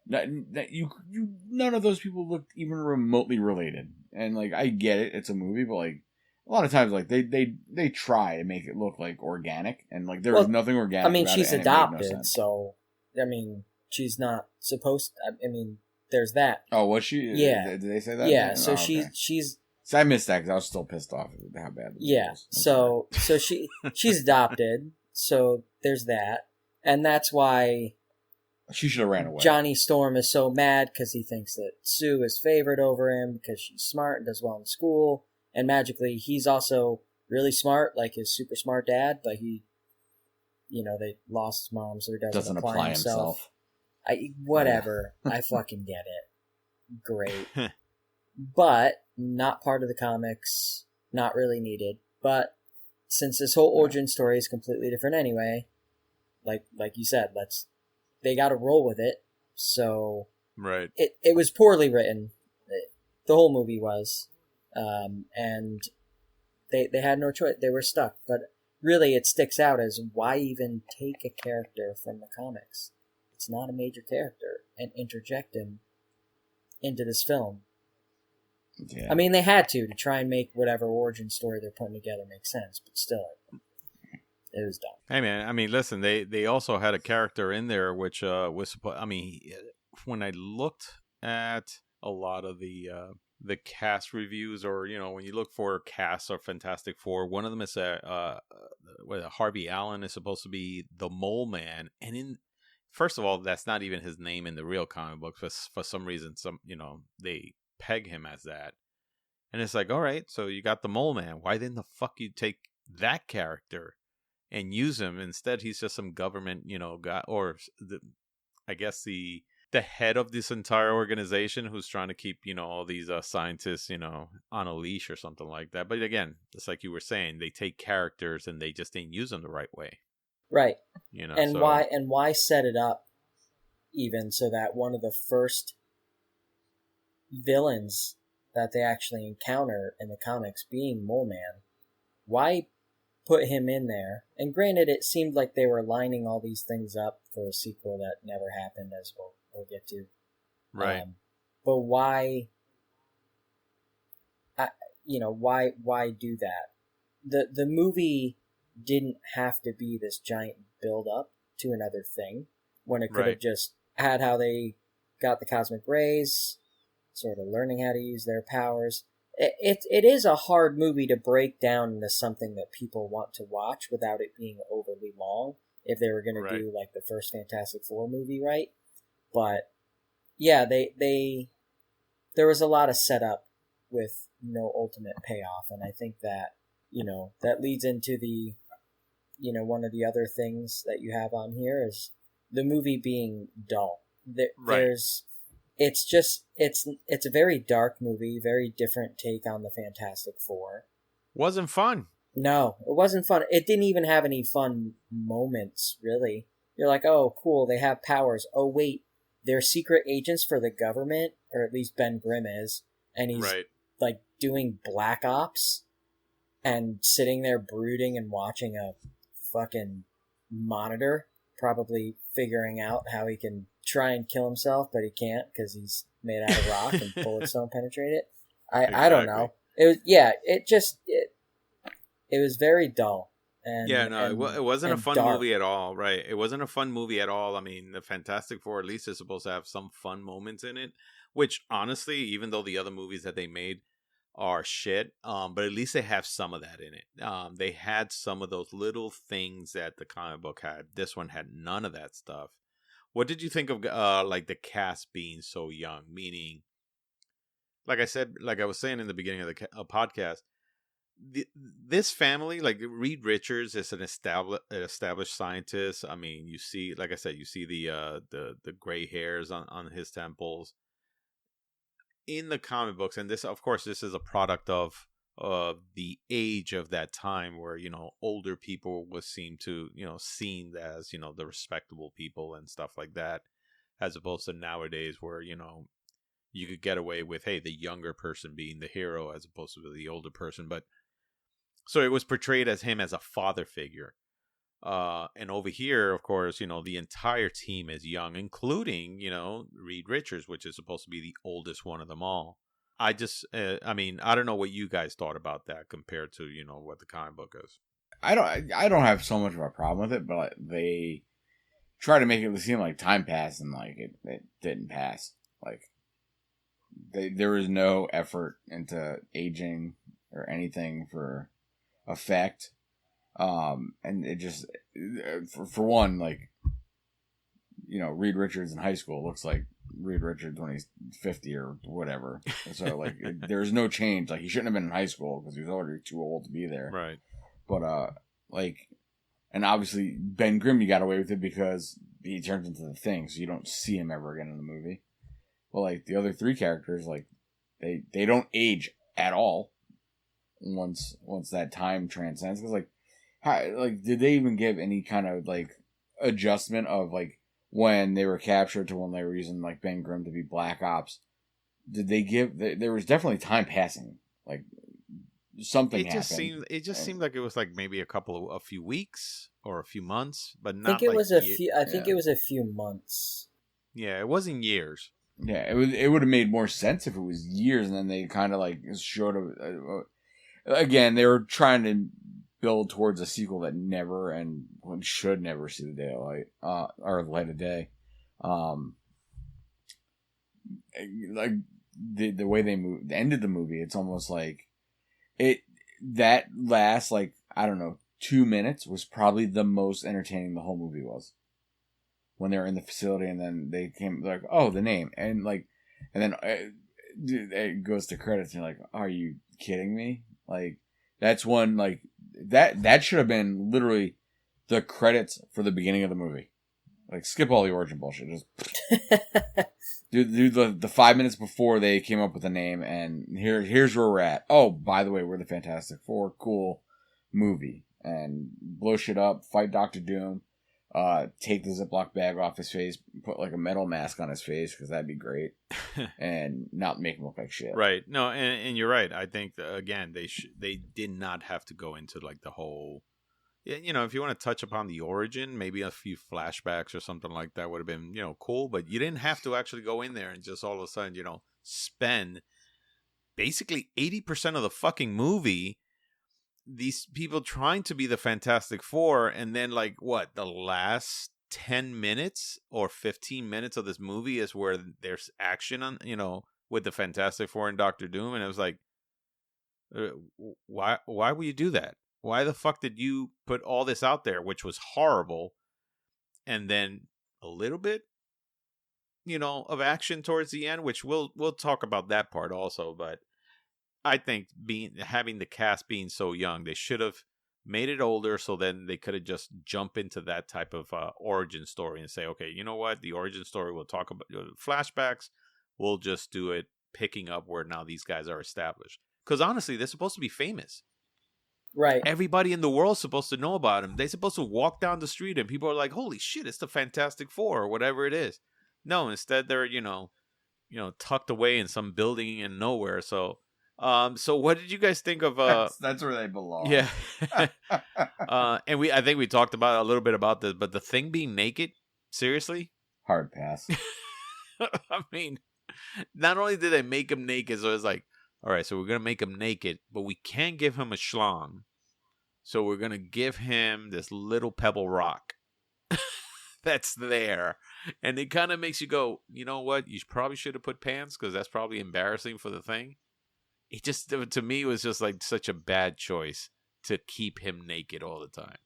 none of those people looked even remotely related. And like, I get it, it's a movie, but like, a lot of times, like, they try to make it look like organic, and like there was nothing organic. I mean, about she's it, adopted, so I mean, she's not supposed. I mean, there's that. Oh, was she? Yeah. Did they say that? Yeah. So okay. she's. So I missed that because I was still pissed off at how bad. Yeah. So she's adopted. So there's that, and that's why She should have ran away. Johnny Storm is so mad because he thinks that Sue is favored over him because she's smart and does well in school. And magically, he's also really smart, like his super smart dad, but he, they lost his mom, so he doesn't apply himself. Whatever. I fucking get it. Great. But not part of the comics, not really needed. But since this whole origin story is completely different anyway, like you said, they got to roll with it. So right, it was poorly written. The whole movie was, and they had no choice. They were stuck. But really, it sticks out as why even take a character from the comics? It's not a major character and interject him into this film. Yeah. I mean, they had to try and make whatever origin story they're putting together make sense, but still, it was dumb. Hey man, I mean, listen, they also had a character in there which was supposed. I mean, when I looked at a lot of the cast reviews, or when you look for casts of Fantastic Four, one of them is Harvey Allen is supposed to be the Mole Man, and first of all, that's not even his name in the real comic book. For some reason, they peg him as that, and it's like, all right, so you got the Mole Man. Why didn't the fuck you take that character and use him instead? He's just some government, guy, or I guess the head of this entire organization who's trying to keep all these scientists on a leash or something like that. But again, just like you were saying, they take characters and they just didn't use them the right way. Right. And so, why set it up even so that one of the first villains that they actually encounter in the comics being Mole Man, why put him in there? And granted, it seemed like they were lining all these things up for a sequel that never happened, as we'll get to. Right. But why? Why do that? The movie didn't have to be this giant build up to another thing when it could have just had how they got the cosmic rays, sort of learning how to use their powers. It is a hard movie to break down into something that people want to watch without it being overly long, if they were going to do like the first Fantastic Four movie, right? But yeah, there was a lot of setup with no ultimate payoff, and I think that that leads into the one of the other things that you have on here is the movie being dull. It's a very dark movie, very different take on the Fantastic Four. Wasn't fun. No, it wasn't fun. It didn't even have any fun moments, really. You're like, oh, cool, they have powers. Oh, wait, they're secret agents for the government, or at least Ben Grimm is, and he's like doing black ops and sitting there brooding and watching a fucking monitor, probably figuring out how he can try and kill himself, but he can't because he's made out of rock and bullets don't penetrate it. I don't know. It was very dull. And, it wasn't a fun dark. movie at all, right? It wasn't a fun movie at all. I mean, the Fantastic Four at least is supposed to have some fun moments in it, which honestly, even though the other movies that they made are shit, but at least they have some of that in it. They had some of those little things that the comic book had. This one had none of that stuff. What did you think of like the cast being so young? Meaning, like I was saying in the beginning of the podcast, this family, like Reed Richards, is an established scientist. I mean, you see, like I said, you see the gray hairs on his temples in the comic books, and this, of course, this is a product of the age of that time, where older people was seen as the respectable people and stuff like that, as opposed to nowadays where you could get away with, hey, the younger person being the hero as opposed to the older person. But so it was portrayed as him as a father figure. And over here, of course, the entire team is young, including, Reed Richards, which is supposed to be the oldest one of them all. I don't know what you guys thought about that compared to, what the comic book is. I don't have so much of a problem with it, but they try to make it seem like time passed and like it didn't pass. Like there was no effort into aging or anything for effect. And it just, for one, like, Reed Richards in high school looks like Reed Richards when he's 50 or whatever. So like, there's no change. Like he shouldn't have been in high school because he was already too old to be there. Right. But and obviously Ben Grimm, you got away with it because he turns into the Thing, so you don't see him ever again in the movie. But like the other three characters, like they don't age at all once that time transcends. Because did they even give any kind of like adjustment of like when they were captured to when they were using like Ben Grimm to be Black Ops? Did they give? There was definitely time passing, like something. It just seemed like it was like maybe a few weeks or a few months, but not. I think it was a few. I think it was a few months. Yeah, it wasn't years. Yeah, it would have made more sense if it was years, and then they kind of like showed again. They were trying to build towards a sequel that never and should never see the day of light, or the light of day. Like the way they ended the movie, it's almost like that last like I don't know 2 minutes was probably the most entertaining the whole movie was. When they were in the facility, and then they came like, oh, the name, and then it goes to credits, and you're like, are you kidding me? Like that's one like that should have been literally the credits for the beginning of the movie. Like skip all the origin bullshit, just do the 5 minutes before they came up with the name, and here's where we're at. Oh, by the way, we're the Fantastic Four. Cool movie, and blow shit up, fight Dr. Doom. Take the Ziploc bag off his face, put like a metal mask on his face because that'd be great, and not make him look like shit. Right. No, and you're right. I think again they did not have to go into like the whole. If you want to touch upon the origin, maybe a few flashbacks or something like that would have been cool. But you didn't have to actually go in there and just all of a sudden spend basically 80% of the fucking movie. These people trying to be the Fantastic Four, and then like what the last 10 minutes or 15 minutes of this movie is where there's action on with the Fantastic Four and Doctor Doom, and it was like, why would you do that? Why the fuck did you put all this out there, which was horrible, and then a little bit of action towards the end, which we'll talk about that part also, but. I think having the cast being so young, they should have made it older, so then they could have just jump into that type of origin story and say, okay, you know what, the origin story we'll talk about flashbacks. We'll just do it picking up where now these guys are established. Because honestly, they're supposed to be famous, right? Everybody in the world's supposed to know about them. They're supposed to walk down the street and people are like, holy shit, it's the Fantastic Four or whatever it is. No, instead they're tucked away in some building in nowhere. So what did you guys think of that's where they belong. Yeah. And I think we talked about a little bit about this, but the Thing being naked, seriously? Hard pass. I mean, not only did they make him naked, so it's like, all right, so we're going to make him naked, but we can't give him a schlong. So we're going to give him this little pebble rock that's there. And it kind of makes you go, you know what? You probably should have put pants because that's probably embarrassing for the Thing. It just, to me, was just like such a bad choice to keep him naked all the time.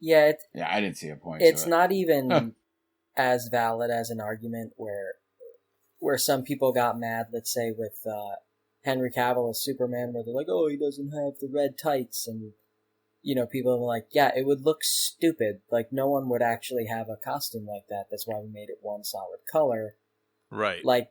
Yeah, I didn't see a point. It's not even as valid as an argument where some people got mad. Let's say with Henry Cavill as Superman, where they're like, "Oh, he doesn't have the red tights," and people are like, "Yeah, it would look stupid. Like no one would actually have a costume like that. That's why we made it one solid color." Right. Like.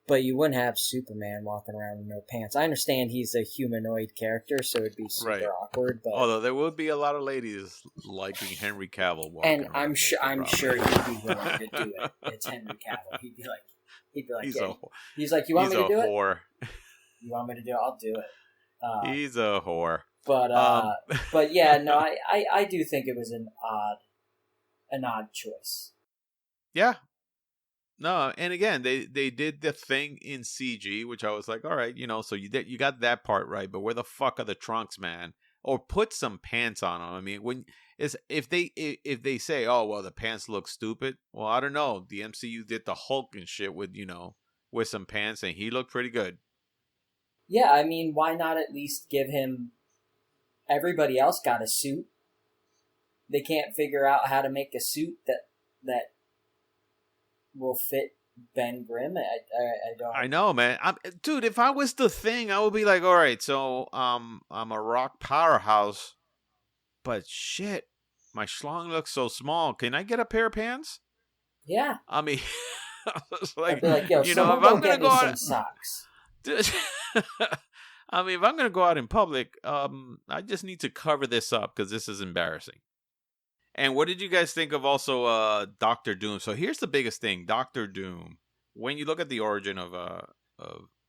But you wouldn't have Superman walking around with no pants. I understand he's a humanoid character, so it'd be super awkward. But although there would be a lot of ladies liking Henry Cavill walking and I'm sure he'd be willing to do it. It's Henry Cavill. He'd be like, he's like, you want me to do whore. it? You want me to do it? I'll do it. He's a whore. But yeah, no, I do think it was an odd choice. Yeah. No, and again, they did the Thing in CG, which I was like, all right, so you got that part right, but where the fuck are the trunks, man? Or put some pants on them. I mean, if they say, oh well, the pants look stupid, well, I don't know. The MCU did the Hulk and shit with with some pants, and he looked pretty good. Yeah, I mean, why not at least give him? Everybody else got a suit. They can't figure out how to make a suit that will fit Ben Grimm. I don't. I know, man. Dude, if I was the Thing, I would be like, all right, so I'm a rock powerhouse, but shit, my schlong looks so small. Can I get a pair of pants? Yeah. I mean, I was like, I'd be like, yo, you know, someone if I'm go gonna get go me out, some socks. I mean, if I'm gonna go out in public, I just need to cover this up because this is embarrassing. And what did you guys think of also Doctor Doom? So here's the biggest thing, Doctor Doom. When you look at the origin of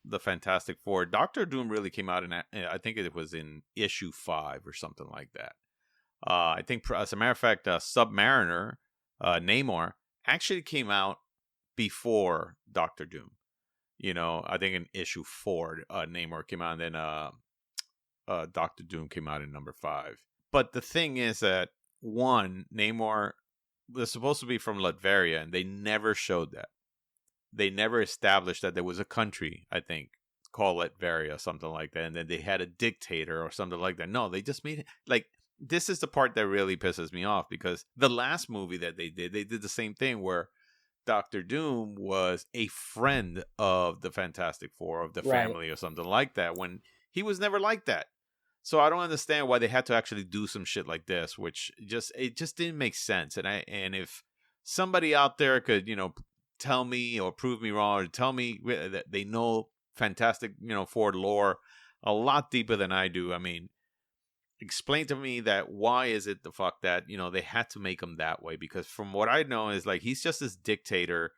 the Fantastic Four, Doctor Doom really came out in, I think it was in issue 5 or something like that. I think, as a matter of fact, Submariner, Namor, actually came out before Doctor Doom. You know, I think in issue 4, Namor came out, and then Doctor Doom came out in number 5. But the thing is that, one, Namor was supposed to be from Latveria, and they never showed that. They never established that there was a country, I think, called Latveria, something like that, and then they had a dictator or something like that. No, they just made it like, this is the part that really pisses me off, because the last movie that they did the same thing where Doctor Doom was a friend of the Fantastic Four, of the family or something like that, when he was never like that. So I don't understand why they had to actually do some shit like this, which it just didn't make sense. And if somebody out there could, you know, tell me or prove me wrong, or tell me that they know Fantastic, you know, Four lore a lot deeper than I do, I mean, explain to me that why is it the fuck that, you know, they had to make him that way? Because from what I know is, like, he's just this dictator,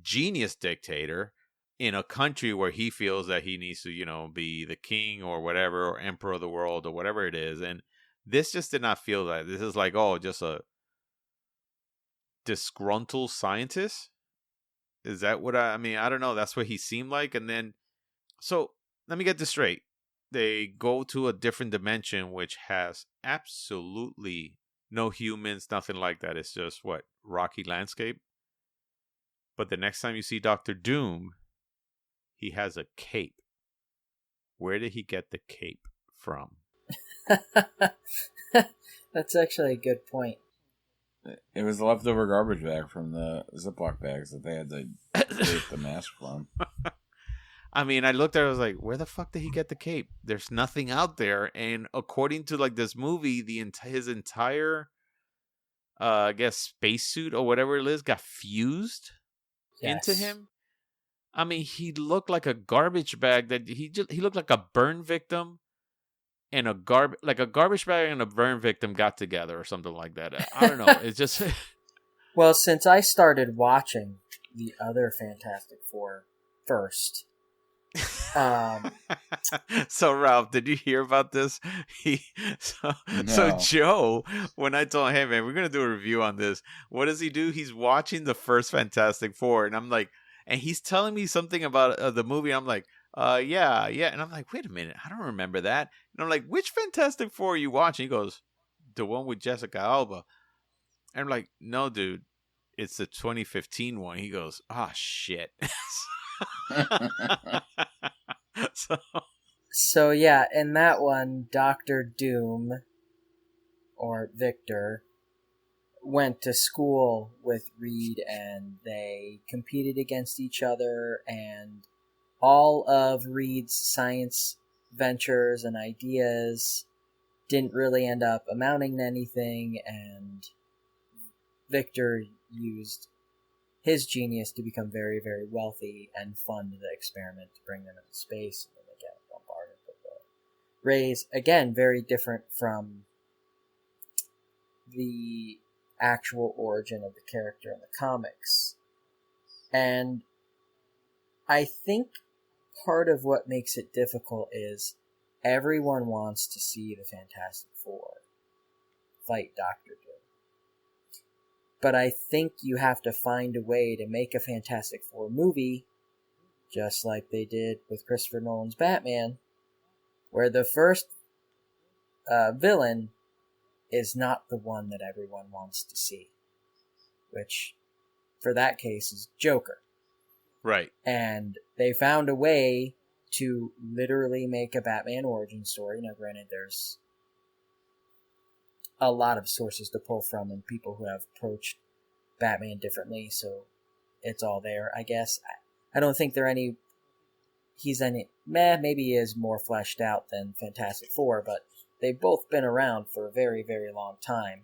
genius dictator, in a country where he feels that he needs to, you know, be the king or whatever, or emperor of the world or whatever it is. And this just did not feel that. This is like, oh, just a disgruntled scientist. Is that what I mean? I don't know. That's what he seemed like. And then, so let me get this straight. They go to a different dimension, which has absolutely no humans, nothing like that. It's just rocky landscape. But the next time you see Doctor Doom, he has a cape. Where did he get the cape from? That's actually a good point. It was a leftover garbage bag from the Ziploc bags that they had to tape the mask from. I mean, I looked at it, I was like, where the fuck did he get the cape? There's nothing out there. And according to, like, this movie, his entire, I guess, spacesuit or whatever it is got fused into him. I mean, he looked like a garbage bag that he looked like a burn victim, and a garbage bag and a burn victim got together or something like that. I don't know. It's just Well, since I started watching the other Fantastic Four first, so Ralph, did you hear about this? So Joe, when I told him, hey man, we're gonna do a review on this, what does he do? He's watching the first Fantastic Four, and I'm like, and he's telling me something about the movie. I'm like, yeah, and I'm like, wait a minute, I don't remember that. And I'm like, which Fantastic Four are you watching? He goes, the one with Jessica Alba. And I'm like, no, dude, it's the 2015 one. He goes, ah, shit. So yeah, in that one, Dr. Doom, or Victor, went to school with Reed, and they competed against each other, and all of Reed's science ventures and ideas didn't really end up amounting to anything, and Victor used his genius to become very, very wealthy and fund the experiment to bring them into space, and then they get bombarded with the rays. Again, very different from the actual origin of the character in the comics. And I think part of what makes it difficult is everyone wants to see the Fantastic Four fight Dr. Doom. But I think you have to find a way to make a Fantastic Four movie, just like they did with Christopher Nolan's Batman, where the first villain is not the one that everyone wants to see. Which, for that case, is Joker. Right. And they found a way to literally make a Batman origin story. Now, granted, there's a lot of sources to pull from and people who have approached Batman differently, so it's all there. I guess I don't think maybe he is more fleshed out than Fantastic Four, but they've both been around for a very, very long time.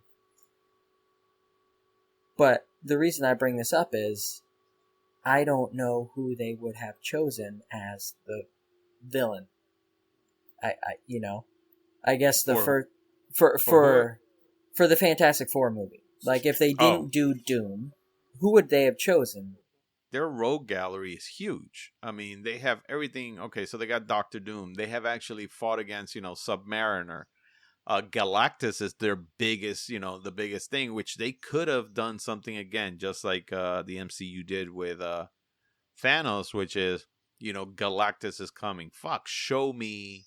But the reason I bring this up is I don't know who they would have chosen as the villain. I guess for the Fantastic Four movie. Like, if they didn't do Doom, who would they have chosen? Their rogue gallery is huge. I mean, they have everything. Okay, so they got Doctor Doom. They have actually fought against, Submariner. Galactus is their biggest, the biggest thing, which they could have done something again, just like the MCU did with Thanos, which is, Galactus is coming. Fuck, show me,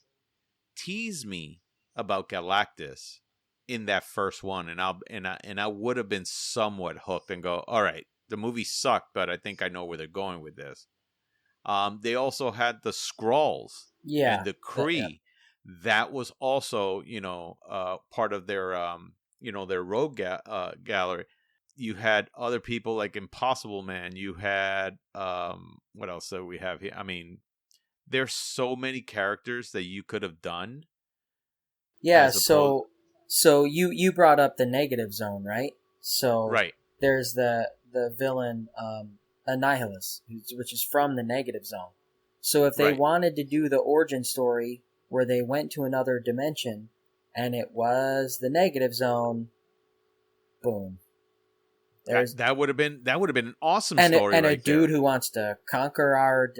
tease me about Galactus in that first one, and I would have been somewhat hooked and go, all right, the movie sucked, but I think I know where they're going with this. They also had the Skrulls, and the Kree. Yeah. That was also, part of their, their rogue gallery. You had other people like Impossible Man. You had, what else do we have here? I mean, there's so many characters that you could have done. Yeah, so you brought up the Negative Zone, right? So right. There's the villain Annihilus, which is from the Negative Zone. So if they wanted to do the origin story where they went to another dimension and it was the Negative Zone, boom. That would have been an awesome story, and a dude who wants to conquer our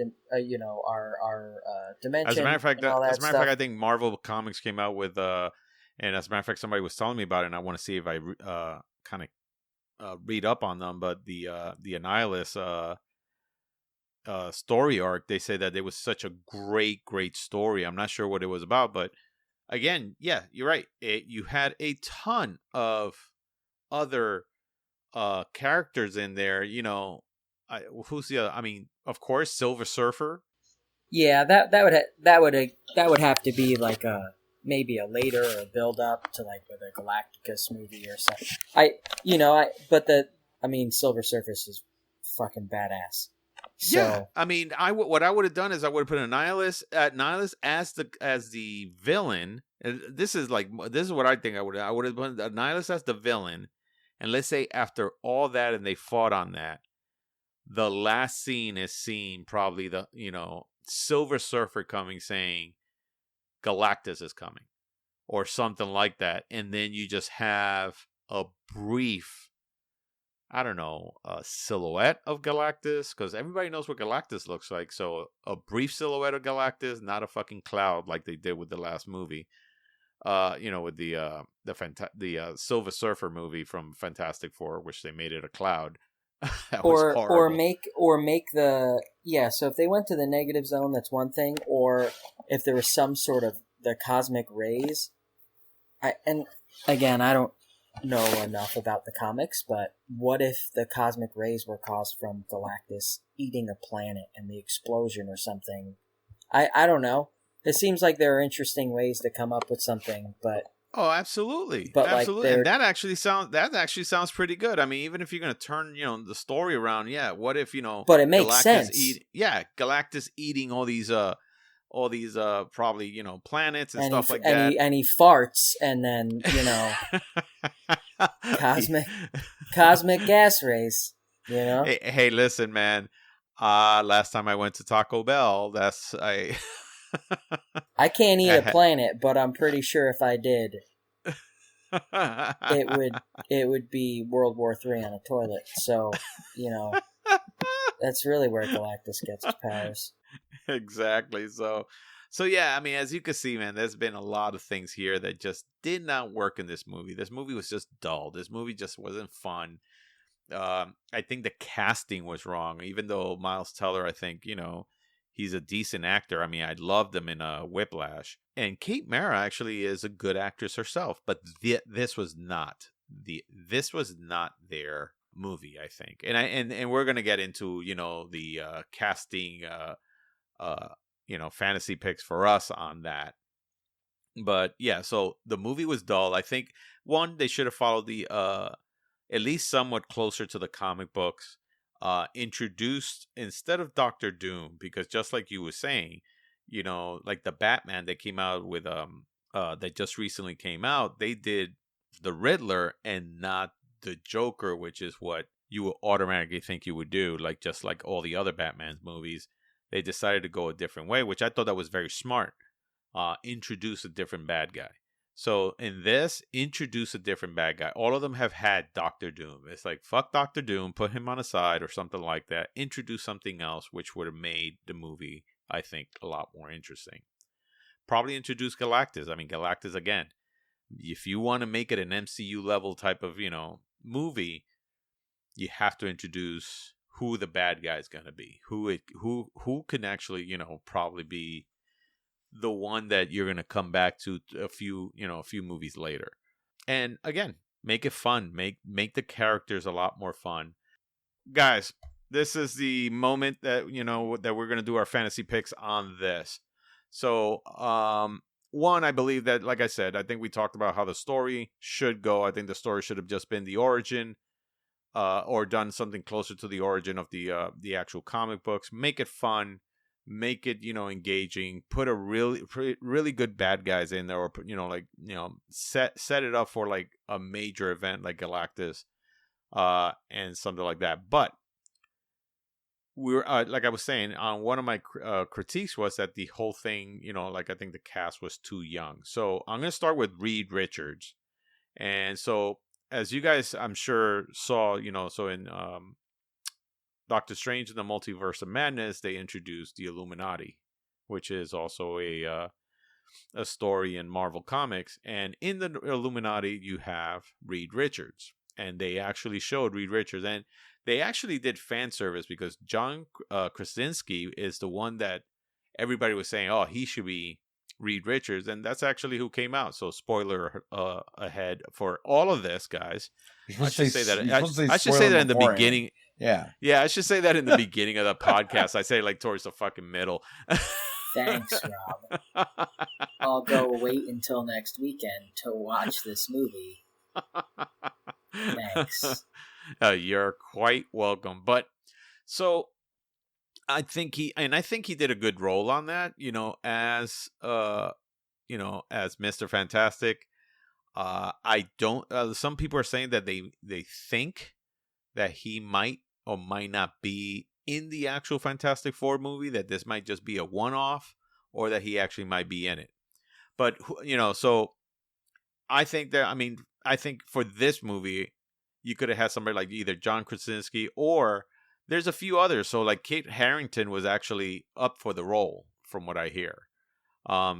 dimension. As a matter of fact, I think Marvel Comics came out with and as a matter of fact, somebody was telling me about it, and I want to see if I kind of read up on them. But the Annihilus story arc, they say that it was such a great story. I'm not sure what it was about, but again, yeah, you're right. You had a ton of other characters in there. Who's the other? I mean, of course, Silver Surfer. Yeah, that would have to be like maybe a later or a build up to like with a Galactus movie or something. Silver Surfer is fucking badass. So, yeah, I mean, what I would have done is I would have put Annihilus as the villain. And this is what I think I would have put Annihilus as the villain, and let's say after all that and they fought on that, the last scene is seen probably the Silver Surfer coming saying Galactus is coming or something like that, and then you just have a brief, I don't know, a silhouette of Galactus, because everybody knows what Galactus looks like. So a brief silhouette of Galactus, not a fucking cloud like they did with the last movie. With the Silver Surfer movie from Fantastic Four, which they made it a cloud. That was horrible. or make the So if they went to the Negative Zone, that's one thing. Or if there was some sort of the cosmic rays. I don't know enough about the comics, but what if the cosmic rays were caused from Galactus eating a planet and the explosion or something? I don't know. It seems like there are interesting ways to come up with something, but oh, absolutely, but absolutely, and that actually sounds pretty good. I mean, even if you're going to turn the story around, yeah. What if But it makes Galactus sense. Galactus eating all these probably planets and stuff like that, and he farts, and then cosmic gas rays. Hey, listen, man. Last time I went to Taco Bell, I can't eat a planet, but I'm pretty sure if I did, it would be World War III on a toilet. So, that's really where Galactus gets his powers. Exactly. So yeah, I mean, as you can see, man, there's been a lot of things here that just did not work in this movie. This movie was just dull. This movie just wasn't fun. I think the casting was wrong, even though Miles Teller, I think, he's a decent actor. I mean, I loved him in Whiplash. And Kate Mara actually is a good actress herself, but this was not their movie, I think. And we're going to get into, the casting fantasy picks for us on that. But yeah, so the movie was dull. I think they should have followed the at least somewhat closer to the comic books. introduced, instead of Doctor Doom, because just like you were saying, you know, like the Batman that came out with that just recently came out, they did the Riddler and not the Joker, which is what you would automatically think you would do, like just like all the other Batman movies. They decided to go a different way, which I thought that was very smart. Introduce a different bad guy. So in this, introduce a different bad guy. All of them have had Doctor Doom. It's like, fuck Doctor Doom, put him on a side or something like that. Introduce something else, which would have made the movie, I think, a lot more interesting. Probably introduce Galactus. I mean, Galactus, again, if you want to make it an MCU level type of, you know, movie, you have to introduce who the bad guy is going to be. Who can actually, you know, probably be the one that you're going to come back to a few movies later. And again, make it fun. Make the characters a lot more fun. Guys, this is the moment that, you know, that we're going to do our fantasy picks on this. So, one, I believe that, like I said, I think we talked about how the story should go. I think the story should have just been the origin, or done something closer to the origin of the actual comic books. Make it fun. Make it, you know, engaging. Put a really good bad guys in there, or, you know, like, you know, set it up for like a major event like Galactus, and something like that. But we're like I was saying, on one of my critiques was that the whole thing, you know, like I think the cast was too young. So I'm gonna start with Reed Richards, and so as you guys I'm sure saw, you know, so in Doctor Strange in the Multiverse of Madness, they introduced the Illuminati, which is also a story in Marvel Comics. And in the Illuminati, you have Reed Richards. And they actually showed Reed Richards. And they actually did fan service because John Krasinski is the one that everybody was saying, oh, he should be Reed Richards. And that's actually who came out. So spoiler ahead for all of this, guys. I should say that in the beginning. Yeah. Yeah, I should say that in the beginning of the podcast. I say like towards the fucking middle. Thanks, Rob. I'll go wait until next weekend to watch this movie. Thanks. You're quite welcome. But so I think he did a good role on that, you know, as as Mr. Fantastic. I don't some people are saying that they think that he might or might not be in the actual Fantastic Four movie, that this might just be a one-off, or that he actually might be in it. But, you know, so I think for this movie, you could have had somebody like either John Krasinski, or there's a few others. So like Kit Harington was actually up for the role, from what I hear.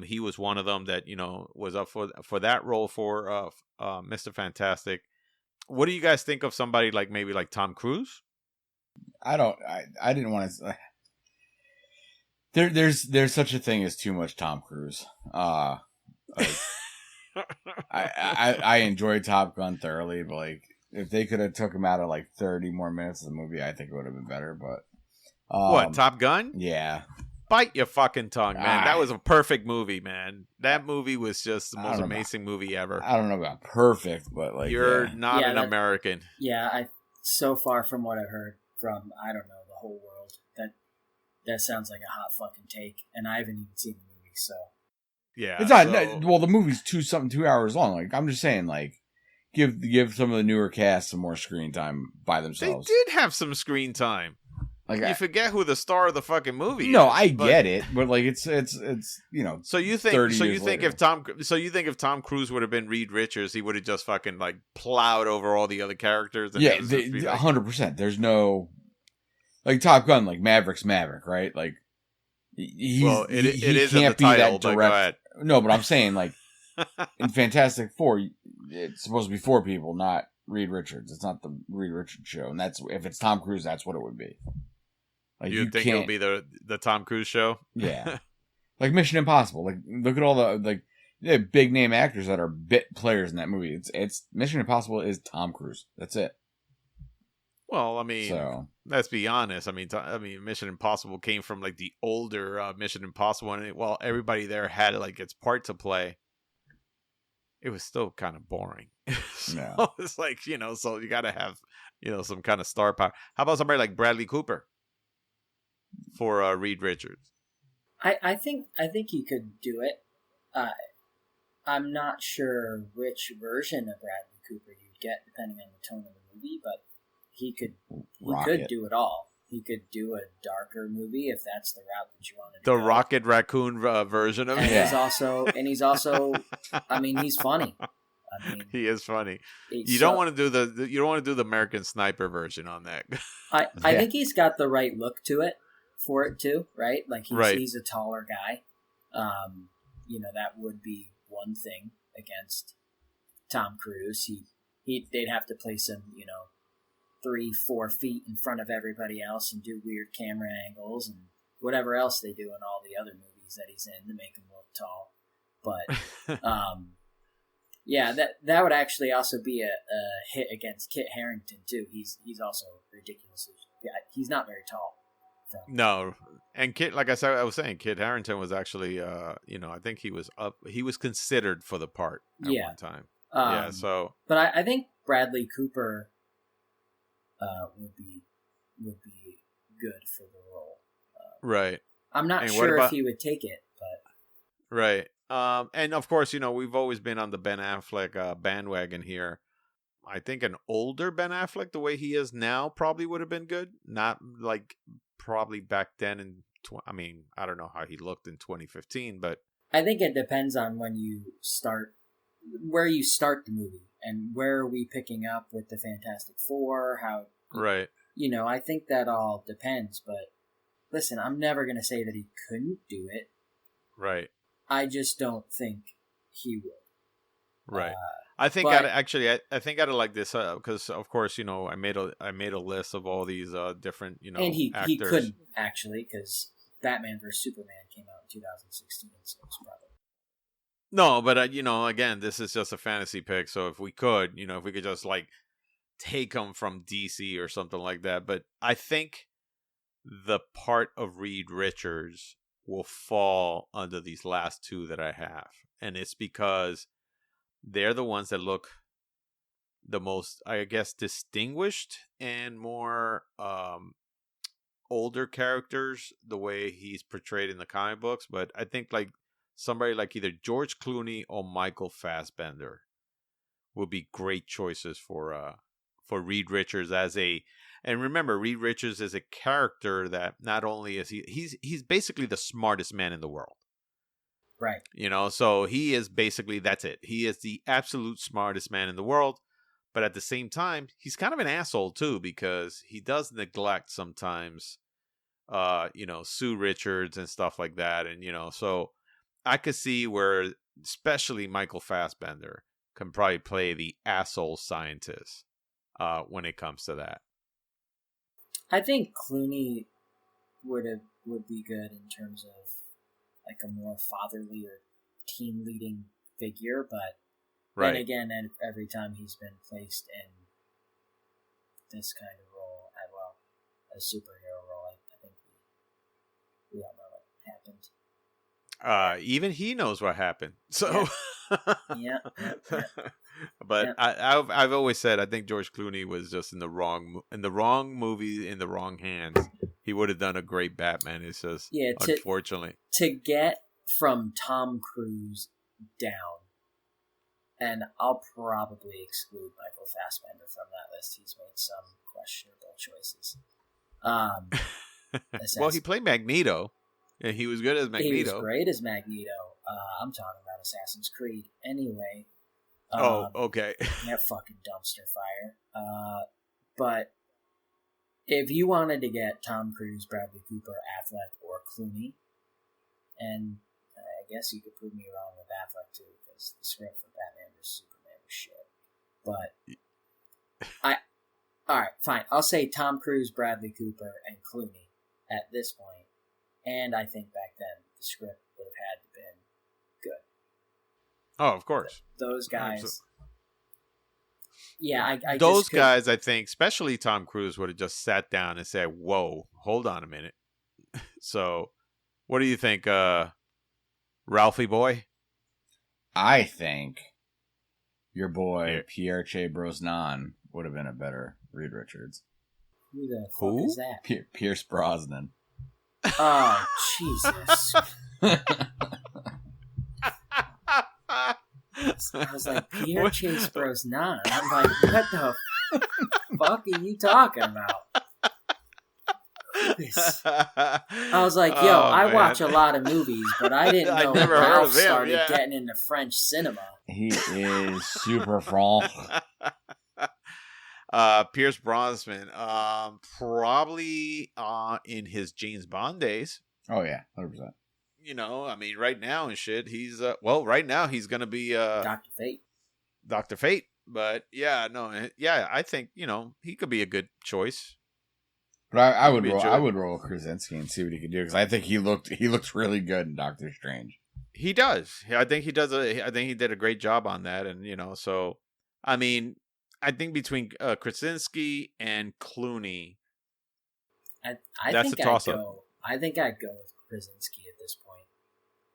He was one of them that, you know, was up for that role for Mr. Fantastic. What do you guys think of somebody like maybe like Tom Cruise? I didn't want to. There's such a thing as too much Tom Cruise. I enjoyed Top Gun thoroughly, but like if they could have took him out of like 30 more minutes of the movie, I think it would have been better. But what, Top Gun? Yeah. Bite your fucking tongue, man. That was a perfect movie, man. That movie was just the most amazing movie ever. I don't know about perfect, but like you're not an American. Yeah, so far from what I've heard from, I don't know, the whole world, that sounds like a hot fucking take, and I haven't even seen the movie, so yeah, it's not. Well, the movie's 2 hours long. Like I'm just saying, like give some of the newer cast some more screen time by themselves. They did have some screen time. Like you forget who the star of the fucking movie is. No, I get it, but like it's you know. So you think if Tom Cruise would have been Reed Richards, he would have just fucking like plowed over all the other characters? And 100%. There's no like Top Gun, like Maverick's Maverick, right? Like he can't be that direct. No, but I'm saying like in Fantastic Four, it's supposed to be 4 people, not Reed Richards. It's not the Reed Richards show, and that's if it's Tom Cruise, that's what it would be. Like you think it'll be the Tom Cruise show? Yeah, like Mission Impossible. Like look at all the big name actors that are bit players in that movie. It's Mission Impossible is Tom Cruise. That's it. Well, I mean, let's be honest. I mean, Mission Impossible came from like the older Mission Impossible, and while everybody there had like its part to play, it was still kind of boring. So it's like, you know, so you got to have some kind of star power. How about somebody like Bradley Cooper for Reed Richards? I think he could do it. I'm not sure which version of Bradley Cooper you'd get depending on the tone of the movie, but he could do it all. He could do a darker movie if that's the route that you wanted to go. The Rocket Raccoon version of and it. He's also I mean, he's funny. I mean, he is funny. You don't want to do the American Sniper version on that. I think he's got the right look to it for it too, right? Like he's a taller guy. That would be one thing against Tom Cruise. They'd have to place him, 3-4 feet in front of everybody else and do weird camera angles and whatever else they do in all the other movies that he's in to make him look tall. But yeah, that would actually also be a hit against Kit Harington too. He's also ridiculous. Yeah, he's not very tall. So. No, and Kit, like I was saying, Kit Harington was actually, I think he was up. He was considered for the part at one time. So, but I think Bradley Cooper would be good for the role. Right. I'm not sure if he would take it, but right. And of course, we've always been on the Ben Affleck bandwagon here. I think an older Ben Affleck, the way he is now, probably would have been good. Not like probably back then. I don't know how he looked in 2015, but I think it depends on where you start the movie and where are we picking up with the Fantastic Four. How right. I think that all depends. But listen, I'm never going to say that he couldn't do it. Right. I just don't think he would. Right. I think I think I'd like this because of course I made a list of all these different and he actors. Couldn't actually because Batman vs Superman came out in 2016, so it's probably no. But again, this is just a fantasy pick. So if we could just like take him from DC or something like that. But I think the part of Reed Richards will fall under these last two that I have, and it's because they're the ones that look the most, I guess, distinguished and more older characters the way he's portrayed in the comic books. But I think like somebody like either George Clooney or Michael Fassbender would be great choices for Reed Richards and remember, Reed Richards is a character that not only is he's basically the smartest man in the world. Right. So he is basically, that's it. He is the absolute smartest man in the world. But at the same time, he's kind of an asshole too, because he does neglect sometimes, Sue Richards and stuff like that. And, so I could see where, especially Michael Fassbender can probably play the asshole scientist when it comes to that. I think Clooney would be good in terms of like a more fatherly or team leading figure, but then again, every time he's been placed in this kind of role, a superhero role, I think we all know what happened. Even he knows what happened. So, yeah. But yeah. I've always said I think George Clooney was just in the wrong movie in the wrong hands. He would have done a great Batman. It's just unfortunately to get from Tom Cruise down, and I'll probably exclude Michael Fassbender from that list. He's made some questionable choices. Well, he played Magneto, and he was good as Magneto. He was great as Magneto. I'm talking about Assassin's Creed. Anyway. Okay. That fucking dumpster fire. But if you wanted to get Tom Cruise, Bradley Cooper, Affleck, or Clooney, and I guess you could prove me wrong with Affleck too, because the script for Batman vs Superman was shit. But all right, fine. I'll say Tom Cruise, Bradley Cooper, and Clooney at this point. And I think back then the script would have had to been good. Oh, of course. Those guys. Yeah, those guys, I think, especially Tom Cruise, would have just sat down and said, "Whoa, hold on a minute." So, what do you think, Ralphie boy? I think your boy Pierce Brosnan would have been a better Reed Richards. Who the fuck is that? Pierce Brosnan. Oh, Jesus. I was like, Pierre Chase Brosnan. I'm like, what the fuck are you talking about? I was like, yo, I watch a lot of movies, but I didn't know Ralph started getting into French cinema. He is super franc. Pierce Brosnan, probably in his James Bond days. Oh yeah, 100%. You know, I mean, right now and shit, he's right now he's gonna be Dr. Fate. Dr. Fate. But yeah, I think he could be a good choice. But I would roll Krasinski and see what he could do, because I think he looked really good in Doctor Strange. He does. I think he does. I think he did a great job on that, and so I mean, I think between Krasinski and Clooney, that's a toss-up. I think I'd go with Krasinski at this point.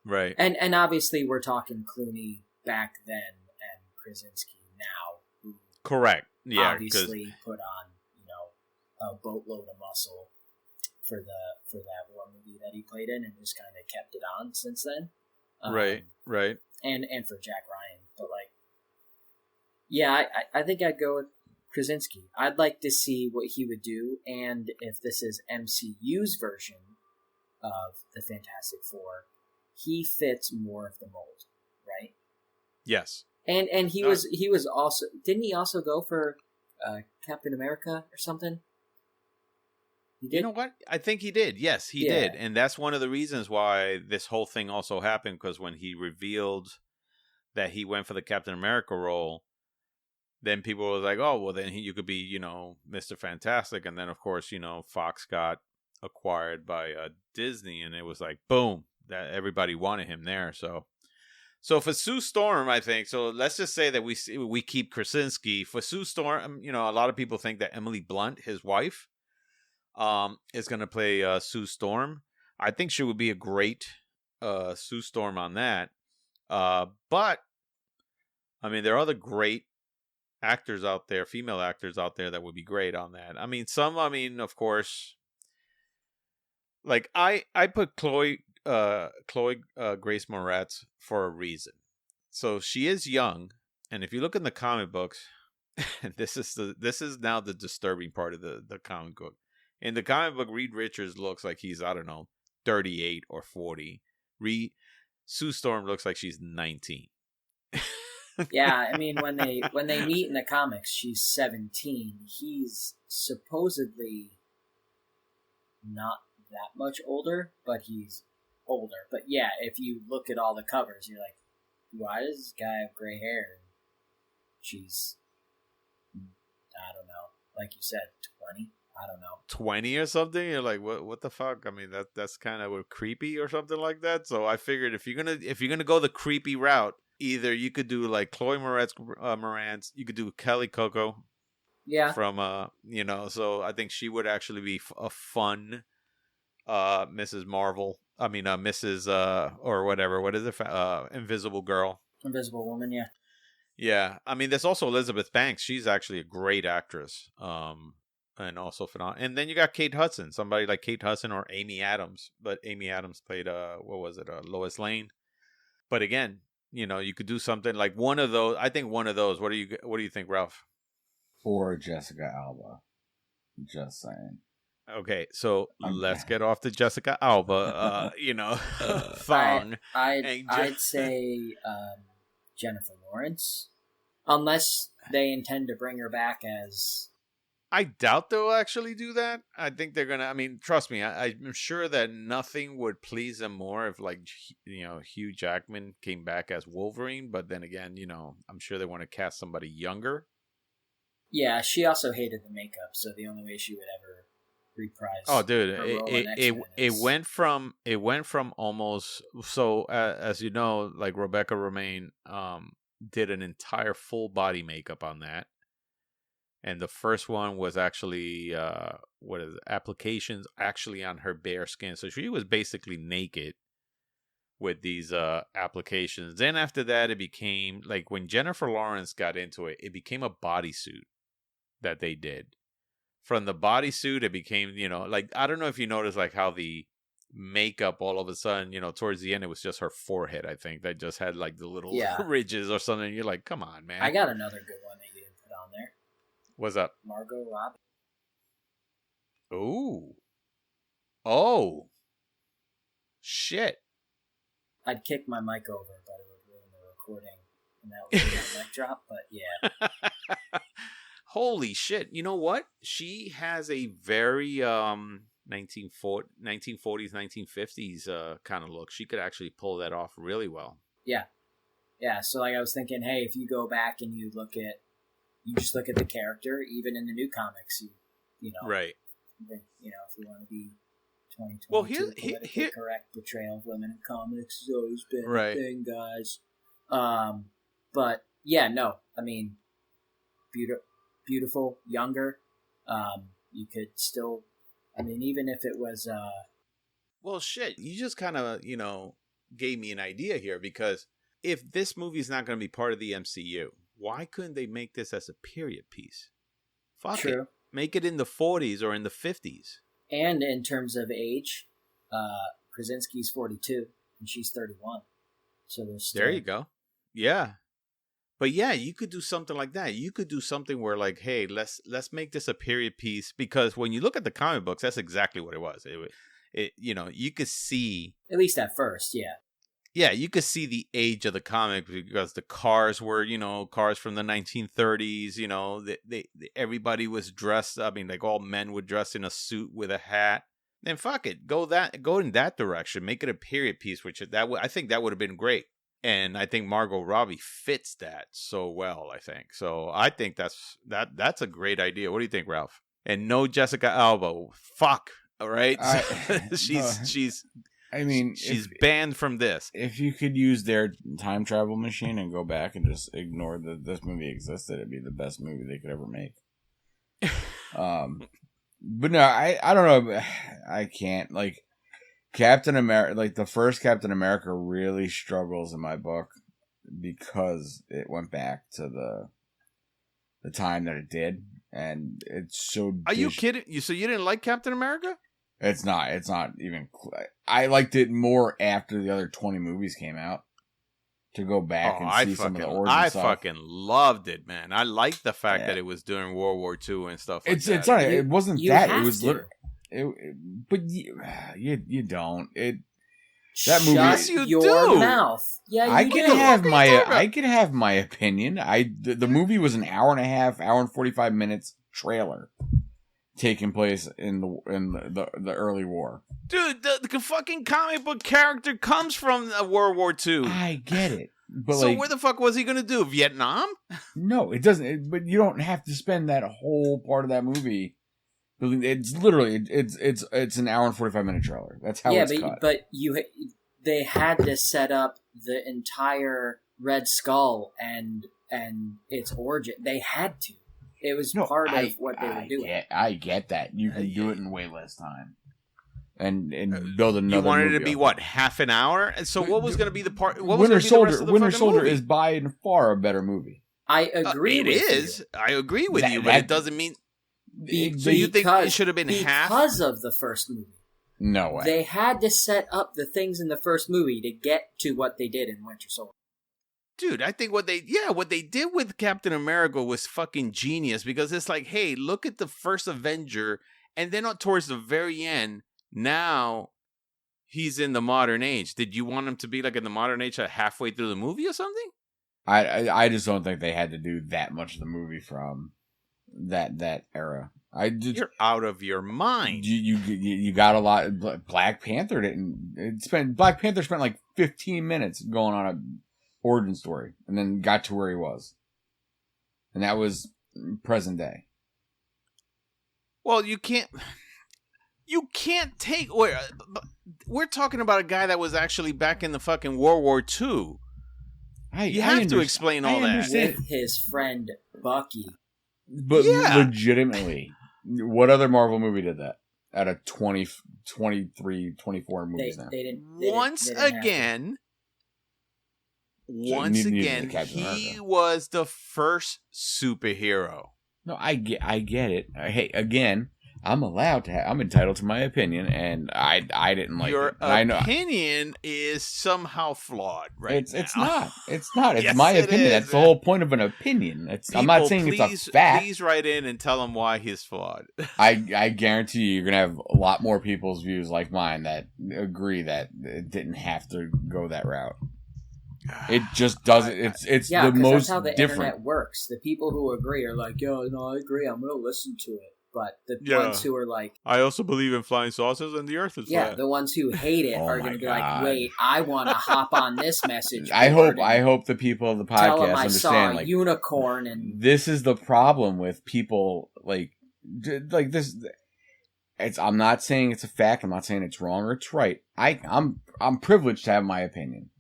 Right. And obviously we're talking Clooney back then and Krasinski now, who correct. Yeah, obviously put on a boatload of muscle for that one movie that he played in, and just kind of kept it on since then. Right. And for Jack Ryan, but yeah, I think I'd go with Krasinski. I'd like to see what he would do, and if this is MCU's version of the Fantastic Four, he fits more of the mold, right? Yes. And he was also, didn't he also go for Captain America or something? He did? You know what? I think he did. Yes, he did. And that's one of the reasons why this whole thing also happened, because when he revealed that he went for the Captain America role, then people were like, oh, well, then you could be, Mr. Fantastic. And then, of course, Fox got acquired by Disney, and it was like, boom, that everybody wanted him there. So for Sue Storm, I think, so let's just say that we keep Krasinski. For Sue Storm, a lot of people think that Emily Blunt, his wife, is going to play Sue Storm. I think she would be a great Sue Storm on that. But, I mean, there are other great actors out there, female actors out there that would be great on that. I mean, of course, like I put Chloe Grace Moretz for a reason. So she is young, and if you look in the comic books, this is now the disturbing part of the comic book. In the comic book, Reed Richards looks like he's, I don't know, 38 or 40. Sue Storm looks like she's 19. Yeah, I mean, when they meet in the comics, she's 17. He's supposedly not that much older, but he's older. But yeah, if you look at all the covers, you're like, why does this guy have gray hair? She's, I don't know, like you said, 20. I don't know, 20 or something. You're like, what the fuck? I mean, that's kind of creepy or something like that. So I figured if you're gonna go the creepy route, either you could do like Chloe Moretz, you could do Kelly Coco. Yeah. From so I think she would actually be a fun Mrs. Marvel. I mean, Mrs. Or whatever. What is it? Invisible Girl. Invisible Woman. Yeah. Yeah. I mean, there's also Elizabeth Banks. She's actually a great actress. And also phenomenal. And then you got Kate Hudson, somebody like Kate Hudson or Amy Adams. But Amy Adams played Lois Lane. But again, you could do something like one of those. I think one of those. What do you think, Ralph? Or Jessica Alba. Just saying. Okay, so let's get off to Jessica Alba. Thong. I'd say Jennifer Lawrence, unless they intend to bring her back as. I doubt they'll actually do that. I think they're gonna. I mean, trust me. I'm sure that nothing would please them more if, like, Hugh Jackman came back as Wolverine. But then again, I'm sure they want to cast somebody younger. Yeah, she also hated the makeup, so the only way she would ever reprise. Oh, dude, it went from almost so as you know, like Rebecca Romijn did an entire full body makeup on that. And the first one was actually, applications actually on her bare skin. So she was basically naked with these applications. Then after that, it became, like, when Jennifer Lawrence got into it, it became a bodysuit. that they did. From the bodysuit, it became, like, I don't know if you noticed, like, how the makeup all of a sudden, towards the end, it was just her forehead, I think, that just had, like, the little ridges or something. You're like, come on, man. I got another good one that you didn't put on there. What's up? Margot Robbie. Ooh. Oh. Shit. I'd kick my mic over, but it would ruin the recording, and that would be my mic drop, but yeah. Holy shit. You know what? She has a very 1940s, 1950s kind of look. She could actually pull that off really well. Yeah. Yeah, so like I was thinking, hey, if you go back and you just look at the character, even in the new comics, you know. Right. If you want to be 2022, well, politically correct portrayal of women in comics has always been right. a thing, guys. But yeah, no, I mean, beautiful, younger. You could still, I mean, even if it was. Well, shit, you just kind of, gave me an idea here, because if this movie is not going to be part of the MCU, why couldn't they make this as a period piece? Fuck True. it. Make it in the 40s or in the 50s. And in terms of age, Krasinski's 42 and she's 31. So there's still... There you go. Yeah. But yeah, you could do something like that. You could do something where, like, hey, let's make this a period piece, because when you look at the comic books, that's exactly what it was. It you could see, at least at first, yeah. Yeah, you could see the age of the comic, because the cars were, cars from the 1930s. Everybody was dressed. I mean, like, all men would dress in a suit with a hat. Then fuck it, go in that direction. Make it a period piece, which I think that would have been great. And I think Margot Robbie fits that so well, I think. So I think that's a great idea. What do you think, Ralph? And no Jessica Alba. Fuck. All right. She's banned from this. If you could use their time travel machine and go back and just ignore that this movie existed, it'd be the best movie they could ever make. But no, I don't know. I can't, like, Captain America, like the first Captain America really struggles in my book because it went back to the time that it did, and it's so. Are you kidding? So you didn't like Captain America? It's not even. I liked it more after the other 20 movies came out. To go back and see some of the origin stuff. I fucking loved it, man. I liked the fact that it was during World War II and stuff like that. It's not. It wasn't that. It was literally. But you don't. That movie. Shut your mouth. Yeah, I can have my opinion. The movie was an hour and a half, hour and 45 minutes trailer, taking place in the early war. Dude, the fucking comic book character comes from World War II. I get it. But so where the fuck was he going to do? Vietnam? No, it doesn't. But you don't have to spend that whole part of that movie. It's literally it's an hour and 45-minute trailer. That's how it's cut. But they had to set up the entire Red Skull and its origin. They had to. It was part of what they were doing. I get that. You can do it in way less time. And build another. You wanted movie it to be what, half an hour? And so what was going to be the part? What Winter was Soldier. Be the rest of the Winter Soldier movie? is by far a better movie. I agree. It is. You. I agree with you, but it doesn't mean. So you think it should have been half because of the first movie? No way. They had to set up the things in the first movie to get to what they did in Winter Soldier. Dude, I think what they did with Captain America was fucking genius, because it's like, hey, look at the first Avenger, and then towards the very end, now he's in the modern age. Did you want him to be like in the modern age halfway through the movie or something? I just don't think they had to do that much of the movie from that era. You're out of your mind. You got a lot. Black Panther didn't. Black Panther spent like 15 minutes going on a origin story, and then got to where he was, and that was present day. Well, you can't take. We're talking about a guy that was actually back in the fucking World War II. You have to explain all that with his friend Bucky. But legitimately, what other Marvel movie did that? Out of 20, 23, 24 movies now. Once again, he was the first superhero. No, I get it. Hey, again, I'm entitled to my opinion, and I didn't like Your it. And I know opinion is somehow flawed, right? it's not. It's not. It's Yes, my it opinion. is, That's the man. whole point of an opinion. I'm not saying it's a fact. Please write in and tell him why he's flawed. I guarantee you're gonna have a lot more people's views like mine that agree that it didn't have to go that route. It just doesn't. It's Yeah, the because most that's how the different. internet works. The people who agree are like, "Yo, no, I agree. I'm gonna listen to it." But the Yeah. ones who are like, I also believe in flying saucers and the Earth is yeah, flat. the ones who hate it Oh are my gonna be God. like, "Wait, I want to hop on this message." I board hope and the people of the tell them podcast I saw understand. a Like, unicorn and this is the problem with people like this. I'm not saying it's a fact. I'm not saying it's wrong or it's right. I'm privileged to have my opinion.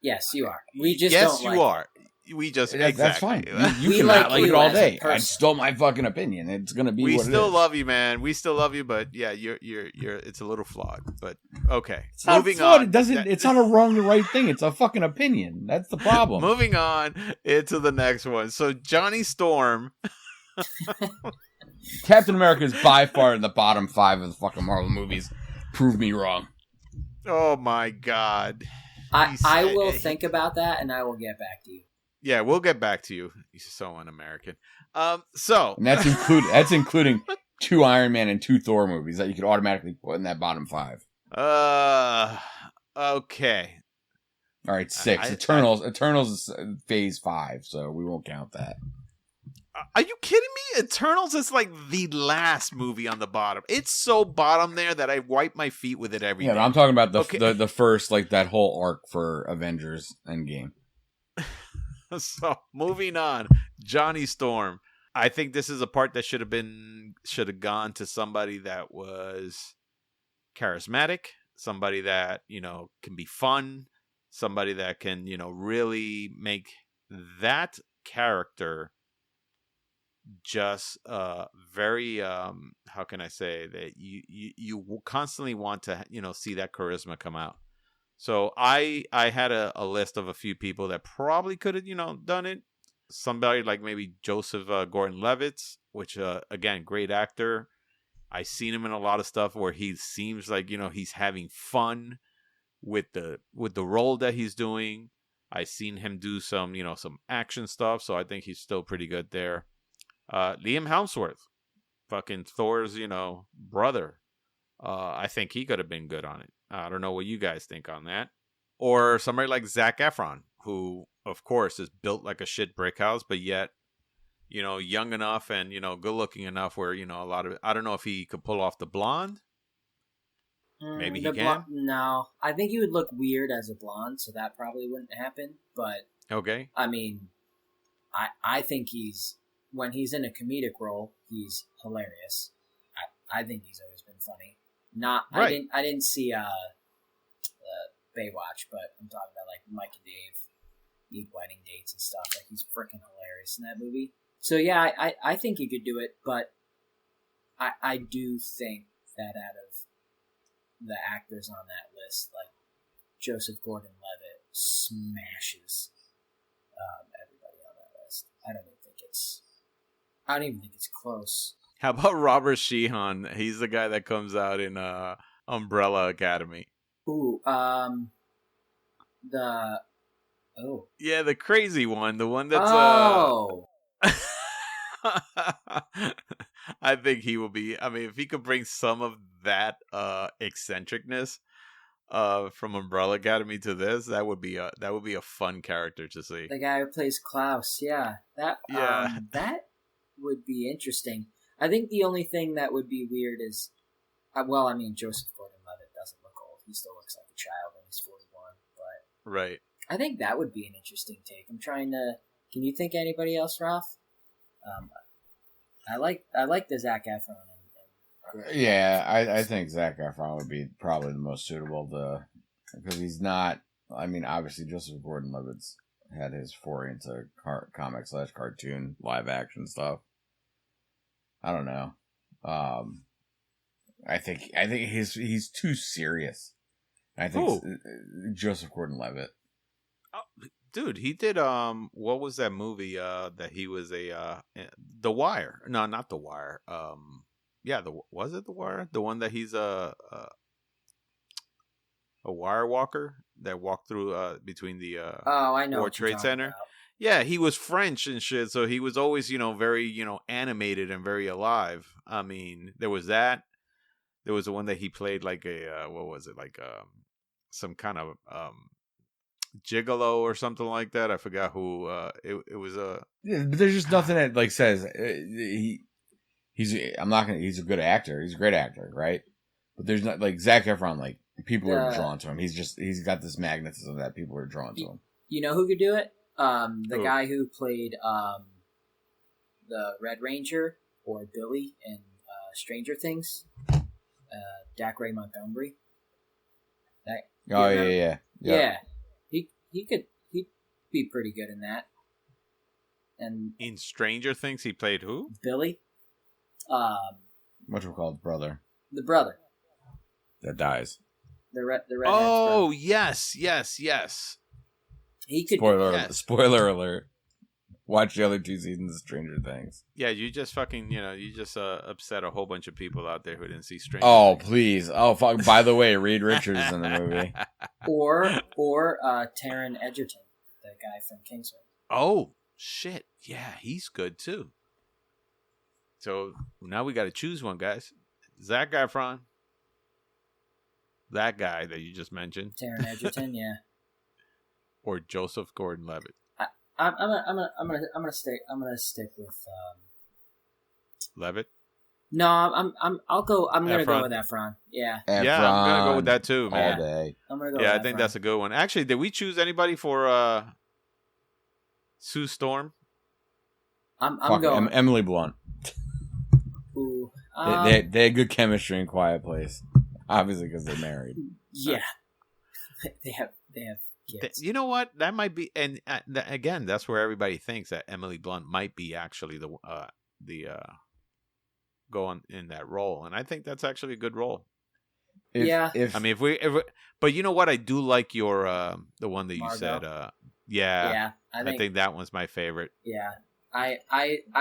yes, you are. We just yes, don't you like are. We just That's fine. exactly. You We can like not like you it all as a day. person. It's still my fucking opinion. It's gonna be. We what still it is. love you, man. We still love you, but yeah, you're. It's a little flawed, but okay. It's not Moving flawed. on. It doesn't. It's not a wrong or right thing. It's a fucking opinion. That's the problem. Moving on into the next one. So Johnny Storm. Captain America is by far in the bottom 5 of the fucking Marvel movies. Prove me wrong. Oh my God. I will think about that and I will get back to you. Yeah, we'll get back to you. He's so un-American. So And that's including 2 Iron Man and 2 Thor movies that you could automatically put in that bottom 5. Okay. All right, 6. Eternals is phase 5, so we won't count that. Are you kidding me? Eternals is like the last movie on the bottom. It's so bottom there that I wipe my feet with it every day. Yeah, but I'm talking about Okay. the first, like, that whole arc for Avengers Endgame. So moving on, Johnny Storm. I think this is a part that should have gone to somebody that was charismatic, somebody that, can be fun, somebody that can, really make that character just very how can I say that you constantly want to see that charisma come out. So I had a list of a few people that probably could have done it. Somebody like maybe Joseph Gordon-Levitt, which again, great actor. I seen him in a lot of stuff where he seems like he's having fun with the role that he's doing. I seen him do some some action stuff, so I think he's still pretty good there. Liam Hemsworth, fucking Thor's brother. I think he could have been good on it. I don't know what you guys think on that. Or somebody like Zac Efron, who of course is built like a shit brick house, but yet young enough and good looking enough where a lot of I don't know if he could pull off the blonde. Maybe he can. No, I think he would look weird as a blonde, so that probably wouldn't happen. But Okay. I mean, I think when he's in a comedic role, he's hilarious. I think he's always been funny. Right. I didn't see Baywatch, but I'm talking about like Mike and Dave need wedding dates and stuff. Like he's freaking hilarious in that movie. So yeah, I think he could do it, but I do think that out of the actors on that list, like Joseph Gordon-Levitt smashes everybody on that list. I don't even think it's close. How about Robert Sheehan? He's the guy that comes out in Umbrella Academy. Ooh, Yeah, the crazy one, the one that's I think he will be. I mean, if he could bring some of that eccentricness from Umbrella Academy to this, that would be a fun character to see. The guy who plays Klaus, yeah, that would be interesting. I think the only thing that would be weird is, Joseph Gordon-Levitt doesn't look old. He still looks like a child when he's 41. But Right. I think that would be an interesting take. I'm trying to. Can you think of anybody else, Ralph? I like the Zac Efron. Yeah, I think Zac Efron would be probably the most suitable because he's not. I mean, obviously Joseph Gordon-Levitt's had his foray into comic/cartoon live action stuff. I don't know. I think he's too serious. I think Joseph Gordon-Levitt. Dude, he did what was that movie that he was The Wire? No, not The Wire. Yeah, was it The Wire? The one that he's a wire walker that walked through between the I know World what you're Trade talking Center. about. Yeah, he was French and shit, so he was always, very, animated and very alive. I mean, there was that. There was the one that he played like a what was it? Like some kind of gigolo or something like that. I forgot who it was Yeah, but there's just nothing that like says he's a good actor. He's a great actor, right? But there's not like Zac Efron. Like people are drawn to him. He's got this magnetism that people are drawn to him. You know who could do it? The Who? guy who played the Red Ranger or Billy in Stranger Things, Dacre Montgomery. Oh yeah. Yeah. He'd be pretty good in that. And in Stranger Things. He played who? Billy, What we call his brother the brother, that dies. the redhead's Oh, brother. yes. He could. Spoiler alert. Watch the other 2 seasons of Stranger Things. Yeah, you just fucking, you just upset a whole bunch of people out there who didn't see Stranger Oh Things. please! Oh fuck! By the way, Reed Richards is in the movie. Or Taron Egerton, the guy from Kingsman. Oh, shit. Yeah, he's good too. So now we got to choose one, guys. Zac Efron, that guy that you just mentioned, Taron Egerton, yeah. or Joseph Gordon-Levitt. I'm gonna stick with. Levitt. No, I'm gonna go Efron? with Efron. Yeah, Yeah, I'm gonna go with that too, all man. day. I'm gonna go. Yeah, with I think Efron. that's a good one. Actually, did we choose anybody for Sue Storm? I'm Fuck, going. Emily Blunt. Ooh, They had good chemistry in Quiet Place, obviously because they're married. yeah, they have kids. You know what? That might be, and again, that's where everybody thinks that Emily Blunt might be actually the go on in that role, and I think that's actually a good role. Yeah. I mean, but you know what? I do like your the one that you Margot. said. Yeah, Yeah, I think that one's my favorite. Yeah, I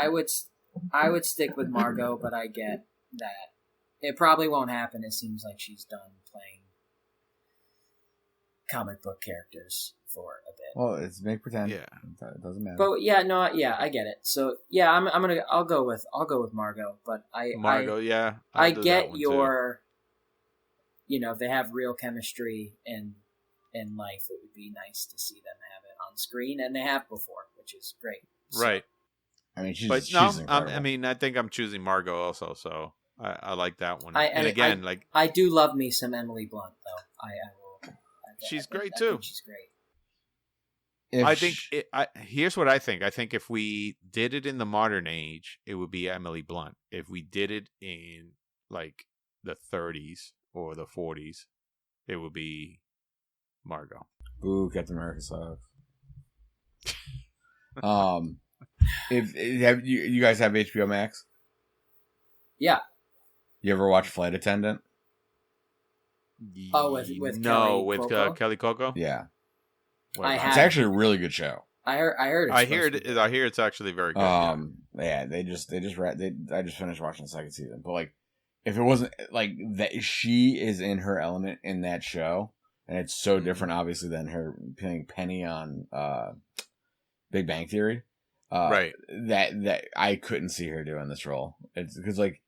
would stick with Margot, but I get that it probably won't happen. It seems like she's done playing comic book characters for a bit. Well, it's make pretend. Yeah. It doesn't matter. But yeah, no, yeah, I get it. So yeah, I'll go with Margot, but Margot, yeah, I I'll do that get one, your, if they have real chemistry in life, it would be nice to see them have it on screen, and they have before, which is great. too. Right? I mean, she's I incredible. mean, I think I'm choosing Margot also, so I like that one. I do love me some Emily Blunt, though. I will. She's I think- great, I too. think she's great. If I think sh- here's what I think. I think if we did it in the modern age, it would be Emily Blunt. If we did it in like the 30s or the 40s, it would be Margot. Boo, Captain America sucks. If have you guys have HBO Max? Yeah. You ever watch Flight Attendant? Oh, with Kelly Coco. Yeah, What I about have- it's actually a really good show. I heard. I hear it. I hear it's actually very good. Yeah, I just finished watching the second season, but like, if it wasn't like that, she is in her element in that show, and it's so different, obviously, than her playing Penny on Big Bang Theory. Right. That I couldn't see her doing this role. It's because like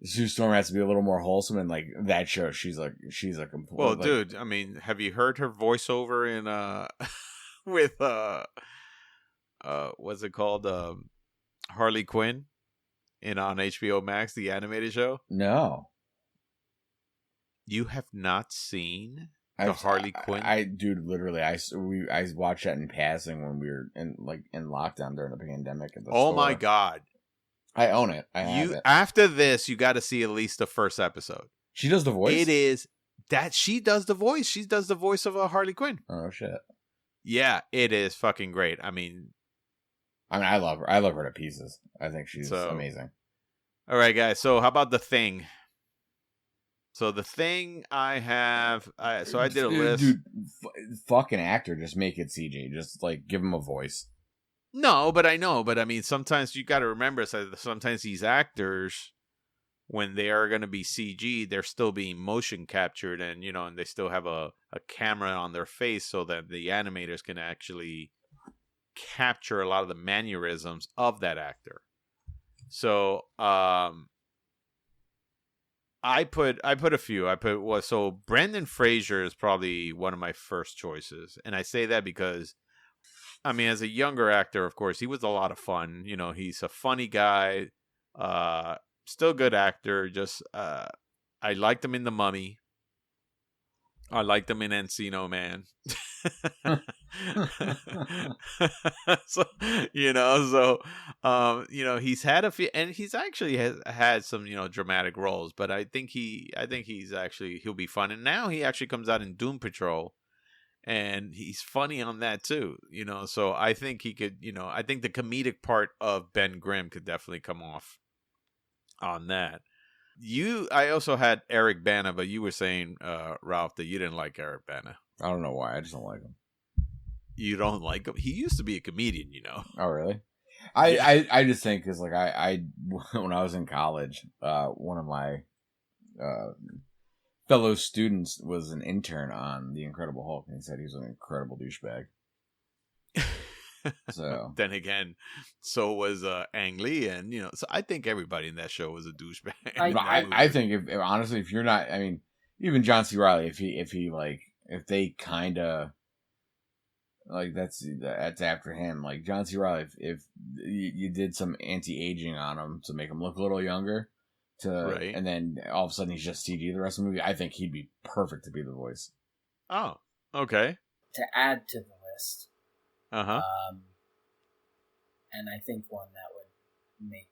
Sue Storm has to be a little more wholesome, and like that show, she's a complete. Well, like, dude, I mean, have you heard her voiceover in with what's it called? Harley Quinn on HBO Max, the animated show? No. You have not seen the Harley Quinn? Dude, literally, I watched that in passing when we were in lockdown during the pandemic. At the Oh store. my god! I own it. I have it. After this, you got to see at least the first episode. She does the voice. It is that she does the voice. She does the voice of a Harley Quinn. Oh shit! Yeah, it is fucking great. I mean, I love her. I love her to pieces. I think she's So- amazing. all right, guys. So how about The Thing? So the thing I have, so I did a list. Dude, fucking actor, just make it CG. Just like give him a voice. No, but I know. But I mean, sometimes you got to remember. Sometimes these actors, when they are going to be CG, they're still being motion captured, and and they still have a camera on their face, so that the animators can actually capture a lot of the mannerisms of that actor. So, I put a few. So Brendan Fraser is probably one of my first choices, and I say that because, I mean, as a younger actor, of course, he was a lot of fun. He's a funny guy, still good actor. Just I liked him in The Mummy. I liked him in Encino Man. He's had a few, and he's actually has had some dramatic roles, but I think he'll be fun. And now he actually comes out in Doom Patrol, and he's funny on that too. So I think he could. I think the comedic part of Ben Grimm could definitely come off on that. I also had Eric Bana, but you were saying, Ralph, that you didn't like Eric Bana. I don't know why. I just don't like him. You don't like him? He used to be a comedian, Oh, really? I just think because like I when I was in college, one of my fellow students was an intern on The Incredible Hulk, and he said he was an incredible douchebag. So then again, so was Ang Lee, and so I think everybody in that show was a douchebag. I think if honestly, if you're not, I mean, even John C. Reilly, if they kind of like that's after him, like John C. Reilly, if you did some anti-aging on him to make him look a little younger, right, and then all of a sudden he's just CG the rest of the movie, I think he'd be perfect to be the voice. Oh, okay. To add to the list. Uh-huh. And I think one that would make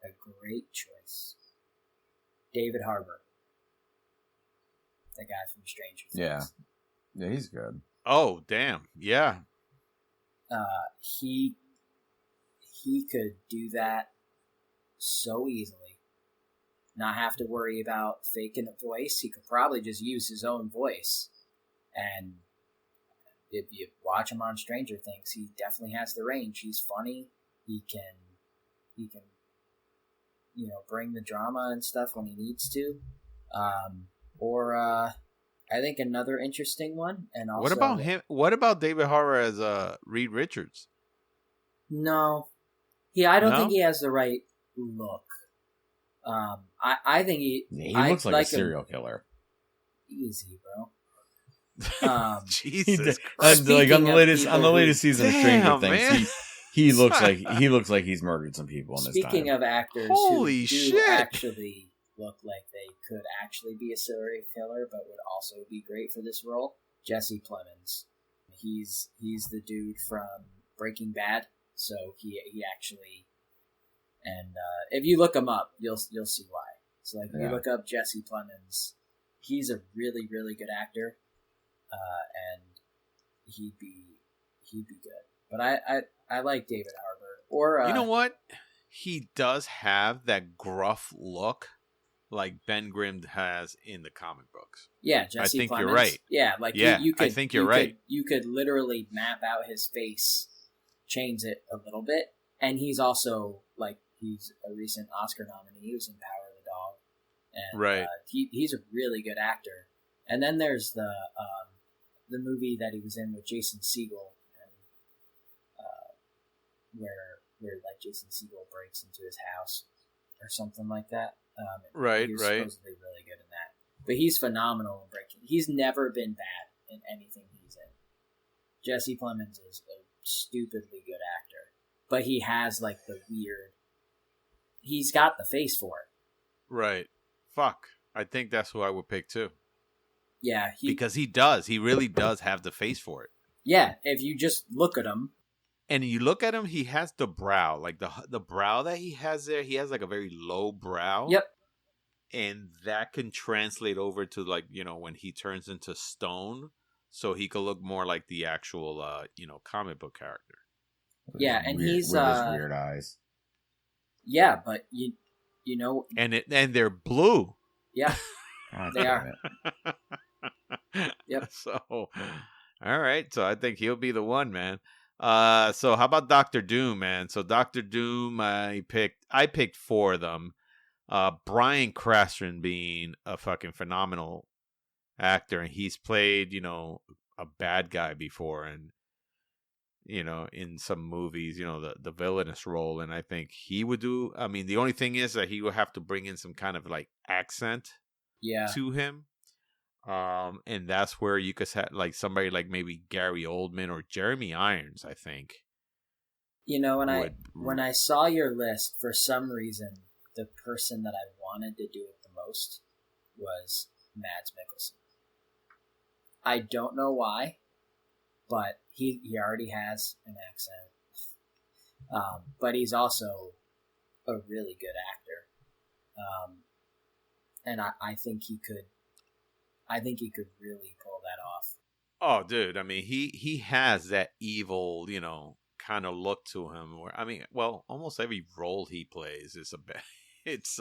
a great choice. David Harbour. The guy from Stranger Things. Yeah, he's good. Oh, damn. Yeah. He could do that so easily. Not have to worry about faking a voice. He could probably just use his own voice. And if you watch him on Stranger Things, he definitely has the range. He's funny. He can bring the drama and stuff when he needs to. I think another interesting one, and also, what about him? What about David Harbour as Reed Richards? No, I don't think he has the right look. I think he looks like a serial killer. Easy, bro. Jesus Christ. Like on the latest season of Stranger Things, man. he looks like he's murdered some people in his time. Speaking of actors Holy who shit. do actually look like they could actually be a serial killer, but would also be great for this role, Jesse Plemons. He's the dude from Breaking Bad, so he actually, and if you look him up, you'll see why. So if you look up Jesse Plemons, he's a really, really good actor. And he'd be good. But I like David Harbour. Or you know what? He does have that gruff look like Ben Grimm has in the comic books. Yeah, Jesse I think Plemons. you're right. Yeah, you could, I think you're right. You could literally map out his face, change it a little bit, and he's also he's a recent Oscar nominee. He was in Power of the Dog, and right. He's a really good actor. And then there's the movie that he was in with Jason Segel, and where Jason Segel breaks into his house or something like that. Right, he was right. supposedly really good in that. But he's phenomenal in breaking. He's never been bad in anything he's in. Jesse Plemons is a stupidly good actor, but he has the weird. He's got the face for it. Right. Fuck. I think that's who I would pick too. Yeah, because he does. He really does have the face for it. Yeah, if you just look at him. And you look at him, he has the brow. Like the brow that he has there, he has a very low brow. Yep. And that can translate over to when he turns into stone, so he could look more like the actual comic book character. Yeah, and he's with his weird eyes. Yeah, but you know, and they're blue. Yeah. Oh, They damn are. it. Yep. So, all right. So I think he'll be the one, man. So how about Doctor Doom, man? So Doctor Doom, I picked four of them. Bryan Cranston being a fucking phenomenal actor, and he's played, a bad guy before, and in some movies, the villainous role, and I think he would do. I mean, the only thing is that he would have to bring in some kind of like accent Yeah. to him. And that's where you could have like somebody like maybe Gary Oldman or Jeremy Irons, I think. When I saw your list, for some reason, the person that I wanted to do it the most was Mads Mikkelsen. I don't know why, but he already has an accent. But he's also a really good actor. And I think he could really pull that off. Oh, dude! I mean, he has that evil, kind of look to him. Where almost every role he plays is it's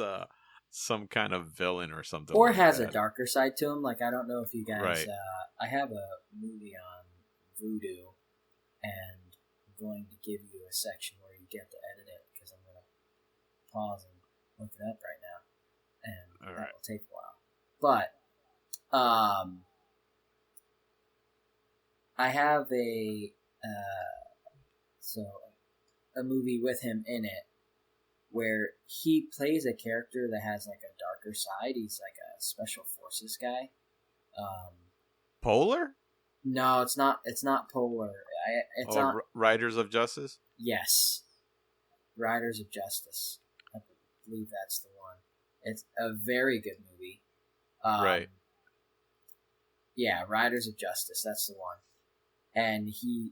some kind of villain or something, or like has that. a darker side to him. Like, I don't know if you guys. Right. I have a movie on Vudu, and I'm going to give you a section where you get to edit it because I'm going to pause and look it up right now, and All that right. will take a while. But I have a movie with him in it where he plays a character that has like a darker side. He's like a special forces guy. Polar? No, it's not. It's not Polar. It's not. Riders of Justice? Yes, Riders of Justice. I believe that's the one. It's a very good movie. Right. Yeah, Riders of Justice. That's the one. And he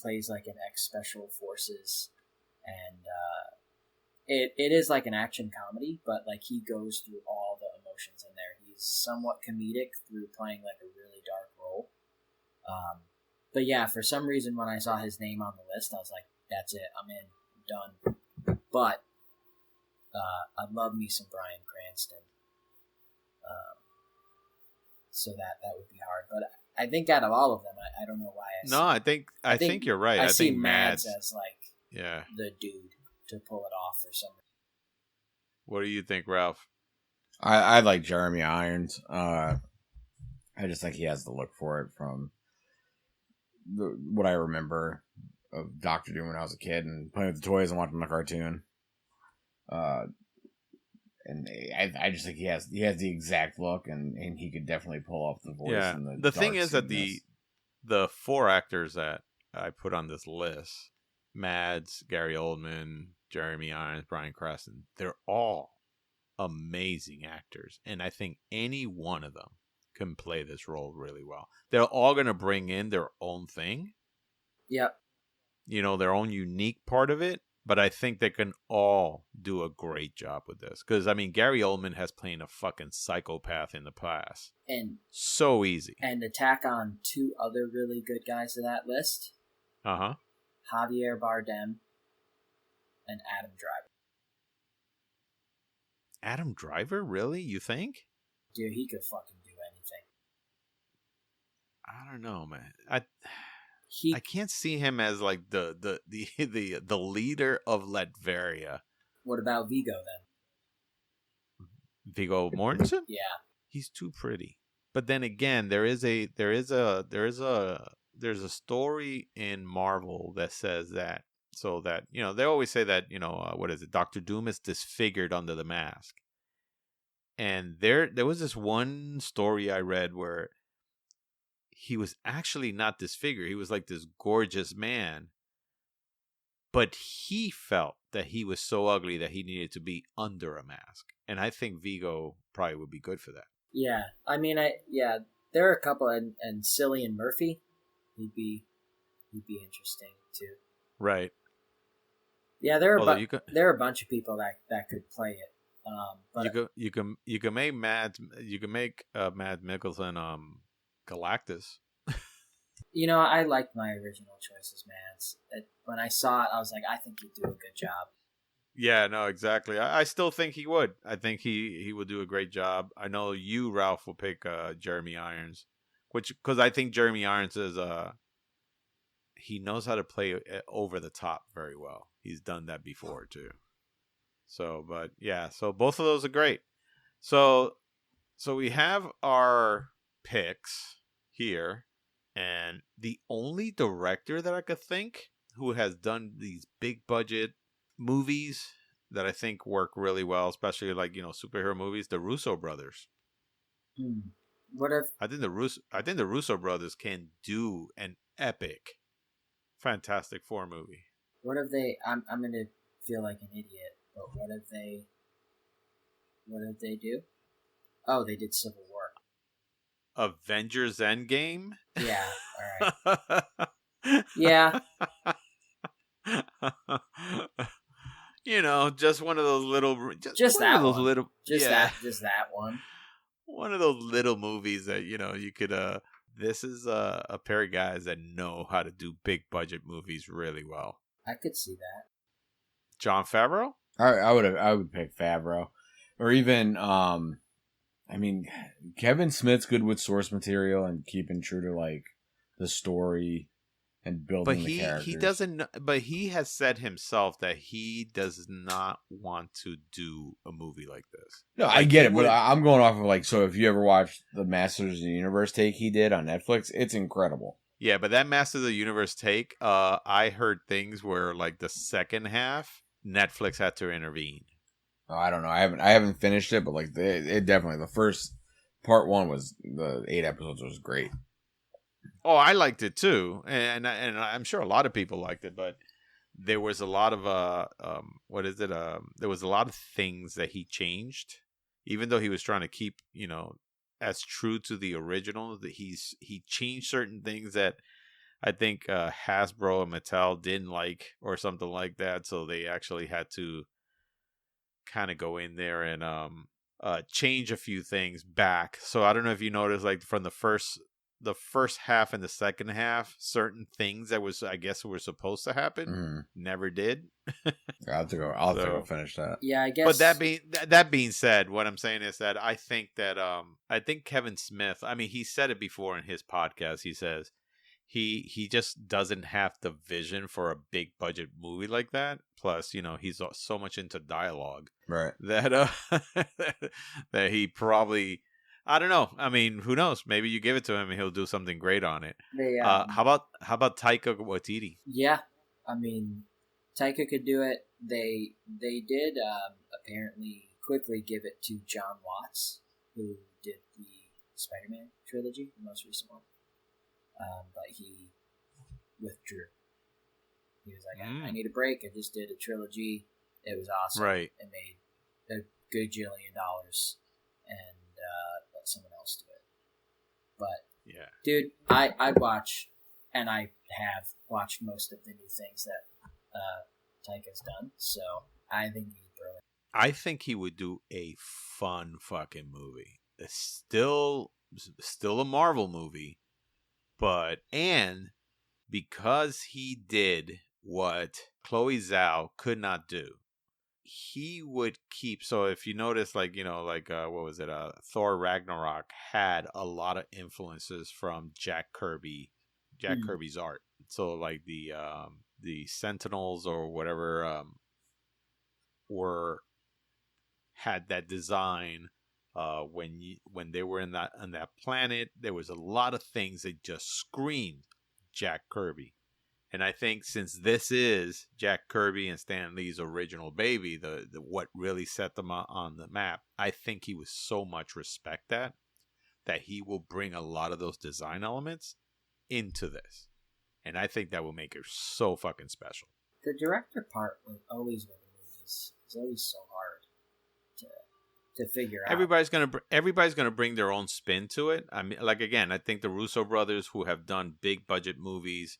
plays like an ex-special forces, and it is like an action comedy, but like he goes through all the emotions in there. He's somewhat comedic through playing like a really dark role. But yeah, for some reason when I saw his name on the list, I was like, that's it, I'm in, I'm done. But I love me some Bryan Cranston. So that would be hard. But I think out of all of them, I don't know why I think you're right. I see think Mads as like yeah. the dude to pull it off for some reason. What do you think, Ralph? I like Jeremy Irons. I just think he has the look for it from what I remember of Doctor Doom when I was a kid and playing with the toys and watching the cartoon. And I just think he has the exact look, and he could definitely pull off the voice. Yeah. And The thing is that the four actors that I put on this list, Mads, Gary Oldman, Jeremy Irons, Bryan Cranston, they're all amazing actors, and I think any one of them can play this role really well. They're all going to bring in their own thing. Yep. Their own unique part of it, but I think they can all do a great job with this. Because, I mean, Gary Oldman has played a fucking psychopath in the past. And so easy. And to tack on two other really good guys to that list. Uh-huh. Javier Bardem and Adam Driver. Adam Driver? Really? You think? Dude, he could fucking do anything. I don't know, man. I can't see him as like the leader of Latveria. What about Viggo then? Viggo Mortensen? Yeah, he's too pretty. But then again, there's a story in Marvel that says that, so that they always say that what is it? Dr. Doom is disfigured under the mask, and there was this one story I read where he was actually not disfigured. He was like this gorgeous man, but he felt that he was so ugly that he needed to be under a mask. And I think Viggo probably would be good for that. Yeah, I mean, there are a couple, and Cillian Murphy, he'd be interesting too. Right. Yeah, there are a bunch of people that could play it. But you can make Mads Mikkelsen Galactus. I liked my original choices, Mads. When I saw it, I was like, I think he'd do a good job. Yeah, no, exactly. I still think he would. I think he would do a great job. I know you, Ralph, will pick Jeremy Irons, because I think Jeremy Irons is he knows how to play over the top very well. He's done that before too. So, but yeah, so both of those are great. So we have our picks here, and the only director that I could think who has done these big budget movies that I think work really well, especially like, superhero movies, the Russo brothers. What if I think the Russo brothers can do an epic Fantastic Four movie. What if they? I'm gonna feel like an idiot, but what if they do? Oh, they did Civil War. Avengers Endgame. Yeah. All right. Yeah. Just one of those little, just one that of those one. little, just that one. One of those little movies that you could. This is a pair of guys that know how to do big budget movies really well. I could see that. Jon Favreau. I would pick Favreau, or even Kevin Smith's good with source material and keeping true to like the story and building the characters. He doesn't. But he has said himself that he does not want to do a movie like this. No, I get it, but I'm going off of like, so if you ever watched the Masters of the Universe take he did on Netflix, it's incredible. Yeah, but that Masters of the Universe take, I heard things where like the second half, Netflix had to intervene. Oh, I don't know. I haven't finished it, but like it definitely, the first part 1 was, the 8 episodes was great. Oh, I liked it too, and I'm sure a lot of people liked it, but there was a lot of there was a lot of things that he changed, even though he was trying to keep as true to the original. That he changed certain things that I think Hasbro and Mattel didn't like or something like that, so they actually had to kind of go in there and change a few things back. So I don't know if you noticed, like from the first half and the second half, certain things that were supposed to happen never did. I'll have to go finish that. Yeah, I guess. But that being said, what I'm saying is that I think Kevin Smith, I mean, he said it before in his podcast. He says he just doesn't have the vision for a big budget movie like that. Plus, he's so much into dialogue, right? That that he probably. I don't know. I mean, who knows? Maybe you give it to him and he'll do something great on it. How about Taika Waititi? Yeah, I mean, Taika could do it. They did apparently quickly give it to John Watts, who did the Spider-Man trilogy, the most recent one. But he withdrew. He was like, I need a break. I just did a trilogy. It was awesome. Right. It made a good $1 jillion, and let someone else do it. But yeah, dude, I watch, and I have watched most of the new things that Taika's done. So I think he's brilliant. I think he would do a fun fucking movie. It's still a Marvel movie, and because he did what Chloe Zhao could not do, he would keep. So if you notice, what was it? Thor Ragnarok had a lot of influences from Jack Kirby's art. So like the Sentinels or whatever had that design. When they were on that planet, there was a lot of things that just screamed Jack Kirby. And I think since this is Jack Kirby and Stan Lee's original baby, the what really set them on the map, I think he would so much respect that he will bring a lot of those design elements into this. And I think that will make it so fucking special. The director part with movies is always so hard to figure out. Everybody's gonna bring their own spin to it. I mean, like, again, I think the Russo brothers, who have done big budget movies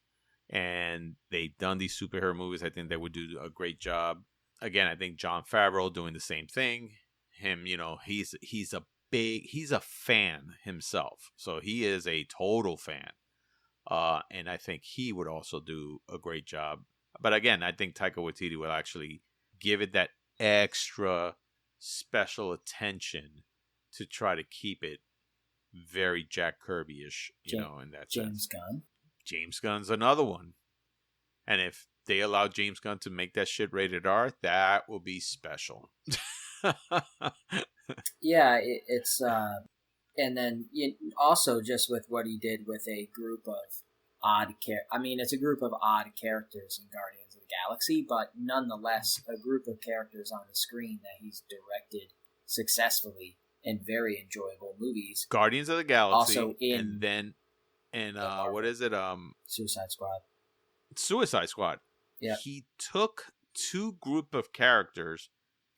and they've done these superhero movies, I think they would do a great job. Again, I think Jon Favreau doing the same thing. Him, he's a fan himself, so he is a total fan. And I think he would also do a great job. But again, I think Taika Waititi will actually give it that extra special attention to try to keep it very Jack Kirby-ish, in that James sense. Gunn. James Gunn's another one. And if they allow James Gunn to make that shit rated R, that will be special. Yeah, it's and then also just with what he did with a group of it's a group of odd characters in Guardians of the Galaxy, but nonetheless a group of characters on the screen that he's directed successfully in very enjoyable movies. Guardians of the Galaxy, Also what is it? Suicide Squad. Suicide Squad. Yeah. He took two group of characters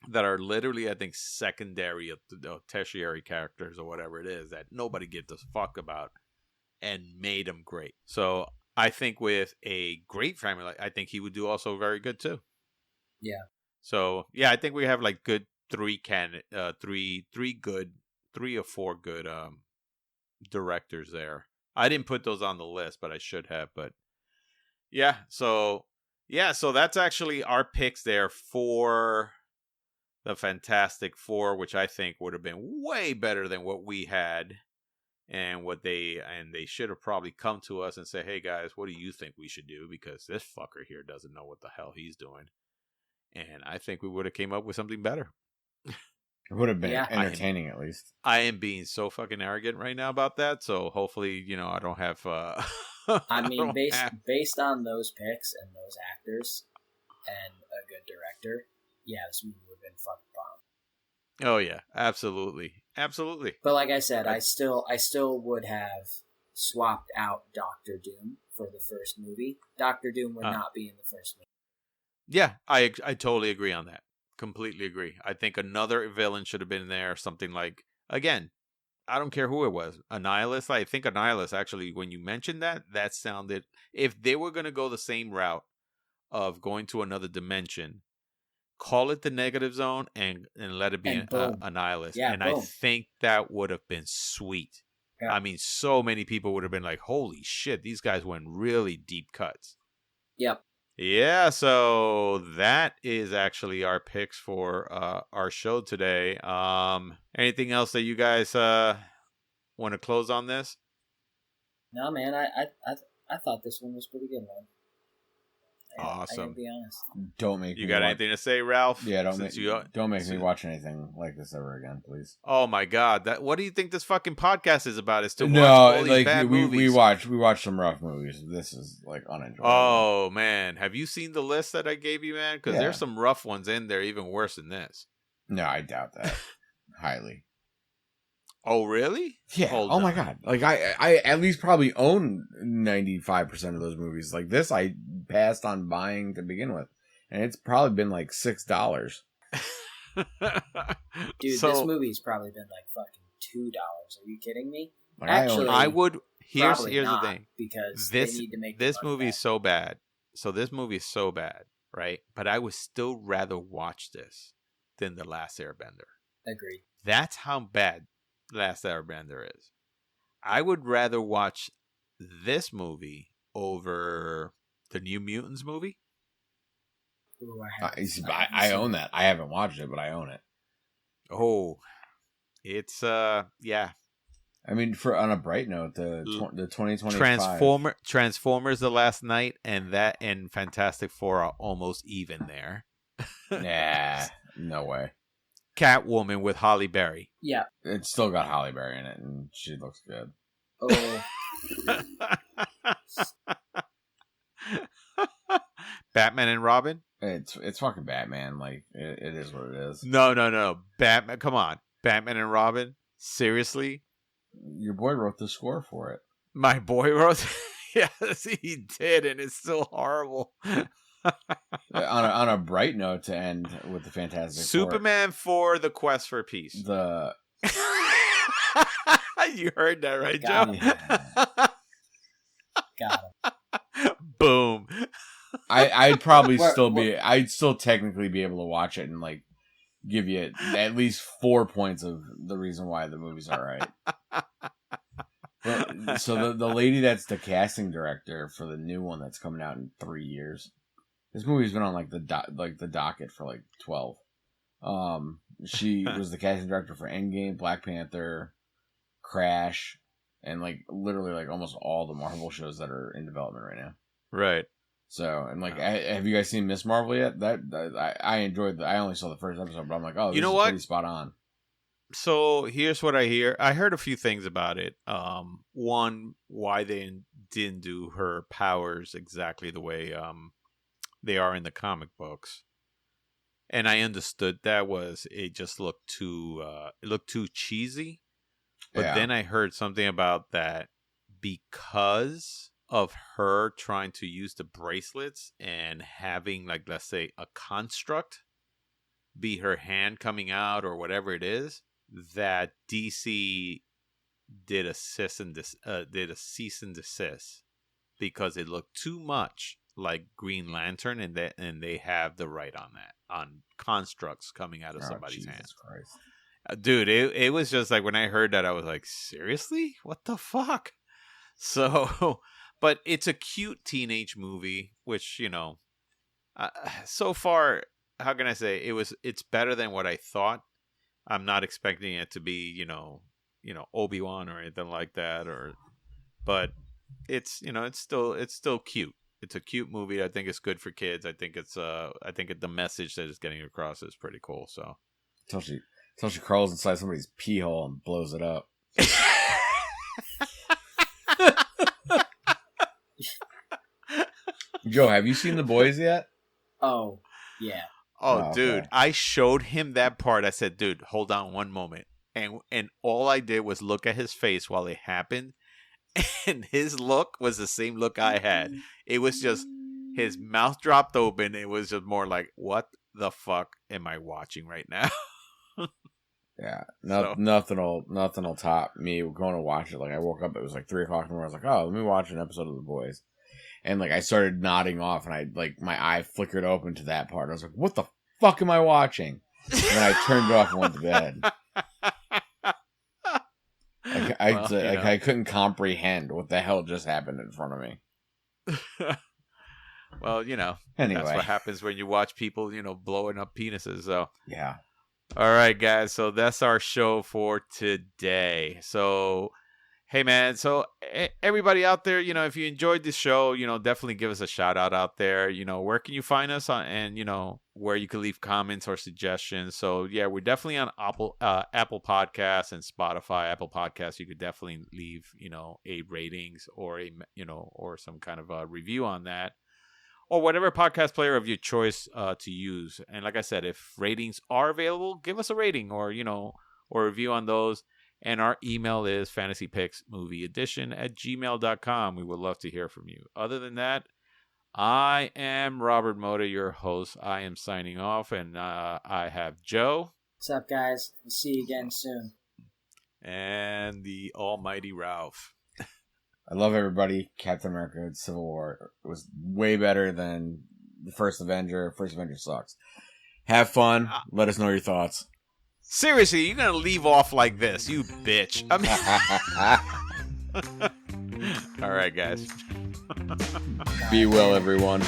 that are literally, I think, secondary or tertiary characters or whatever it is that nobody gives a fuck about, and made them great. So I think with a great family, I think he would do also very good too. Yeah. So yeah, I think we have like good three or four good directors there. I didn't put those on the list, but I should have. But yeah, so that's actually our picks there for the Fantastic Four, which I think would have been way better than what we had, and they should have probably come to us and say, "Hey guys, what do you think we should do?" Because this fucker here doesn't know what the hell he's doing, and I think we would have came up with something better. It would have been entertaining, at least. I am being so fucking arrogant right now about that, so hopefully, I don't have. I mean, based on those picks and those actors and a good director, yeah, this movie would have been fucking bomb. Oh yeah, absolutely. But like I said, I still would have swapped out Doctor Doom for the first movie. Doctor Doom would not be in the first movie. Yeah, I totally agree on that. Completely agree. I think another villain should have been there. Something like, again, I don't care who it was. Annihilus. I think Annihilus, actually, when you mentioned that sounded, if they were going to go the same route of going to another dimension, call it the negative zone and let it be Annihilus. Yeah, and boom. I think that would have been sweet. Yeah. I mean, so many people would have been like, holy shit, these guys went really deep cuts. Yep. Yeah, so that is actually our picks for our show today. Anything else that you guys want to close on this? No, man, I thought this one was a pretty good one. Awesome. I gotta be honest. Don't make you got anything to say, Ralph? Yeah, don't make me watch anything like this ever again, please. Oh my God! What do you think this fucking podcast is about? Is to watch all these bad movies? We watch some rough movies. This is like unenjoyable. Oh man, have you seen the list that I gave you, man? Because there's some rough ones in there, even worse than this. No, I doubt that highly. Oh really? Yeah. Oh my God! Like I at least probably own 95% of those movies. Like this, I passed on buying to begin with, and it's probably been like $6. Dude, this movie's probably been like fucking $2. Are you kidding me? Like, actually, I would. Here's the thing. Because this they need to make this movie is so bad. So this movie is so bad, right? But I would still rather watch this than The Last Airbender. Agreed. That's how bad Last Airbender is. I would rather watch this movie over the New Mutants movie. Ooh, I own that. I haven't watched it, but I own it. Oh, it's yeah. I mean, on a bright note, the 2025 Transformers: The Last Night and Fantastic Four are almost even there. Nah, no way. Catwoman with Halle Berry. Yeah. It's still got Halle Berry in it, and she looks good. Oh. Batman and Robin? It's fucking Batman. Like, it is what it is. No. Batman, come on. Batman and Robin? Seriously? Your boy wrote the score for it. My boy wrote? Yes, he did, and it's still horrible. on a bright note to end with the Fantastic Superman Four. For the Quest for Peace. You heard that, right, Got Joe? him. Got him. Boom. I'd probably I'd still technically be able to watch it and like give you at least 4 points of the reason why the movie's all right. So the lady that's the casting director for the new one that's coming out in 3 years. This movie's been on like the docket for like 12. She was the casting director for Endgame, Black Panther, Crash, and like literally like almost all the Marvel shows that are in development right now. Right. So, and like, have you guys seen Miss Marvel yet? I enjoyed. I only saw the first episode, but I'm like, oh, this is pretty spot on. So here's what I hear. I heard a few things about it. One, why they didn't do her powers exactly the way they are in the comic books, and I understood that was it just looked too cheesy. But then I heard something about that because of her trying to use the bracelets and having, like, let's say a construct be her hand coming out or whatever it is, that DC did a cease and desist because it looked too much like Green Lantern, and they have the right on that, on constructs coming out of somebody's hand. Christ. Dude, it was just like when I heard that, I was like, seriously? What the fuck? So, but it's a cute teenage movie, which, you know, so far, how can I say, it's better than what I thought. I'm not expecting it to be, you know, Obi-Wan or anything like that, but it's, you know, it's still cute. It's a cute movie. I think it's good for kids. I think the message that it's getting across is pretty cool. So, Until she crawls inside somebody's pee hole and blows it up. Joe, have you seen The Boys yet? Oh, yeah. Oh, dude, I showed him that part. I said, dude, hold on one moment. And all I did was look at his face while it happened. And his look was the same look I had. It was just his mouth dropped open. It was just more like, what the fuck am I watching right now? Yeah, nothing will top me going to watch it. Like, I woke up, it was like 3 o'clock in the morning. I was like, oh, let me watch an episode of The Boys. And like, I started nodding off, and my eye flickered open to that part. I was like, what the fuck am I watching? And then I turned it off and went to bed. I couldn't comprehend what the hell just happened in front of me. Well, you know, anyway. That's what happens when you watch people, you know, blowing up penises. So yeah. All right, guys. So that's our show for today. So, hey, man. So everybody out there, you know, if you enjoyed this show, you know, definitely give us a shout out there. You know, where can you find us on, and, you know, where you can leave comments or suggestions. So, yeah, we're definitely on Apple Podcasts and Spotify. Apple Podcasts, you could definitely leave, you know, a ratings or or some kind of a review on that, or whatever podcast player of your choice to use. And like I said, if ratings are available, give us a rating or, you know, or review on those. And our email is fantasypicksmovieedition@gmail.com. We would love to hear from you. Other than that, I am Robert Moda, your host. I am signing off, and I have Joe. What's up, guys? We'll see you again soon. And the almighty Ralph. I love everybody. Captain America Civil War was way better than the First Avenger. First Avenger sucks. Have fun. Let us know your thoughts. Seriously, you're going to leave off like this, you bitch. I mean... All right, guys. Be well, everyone.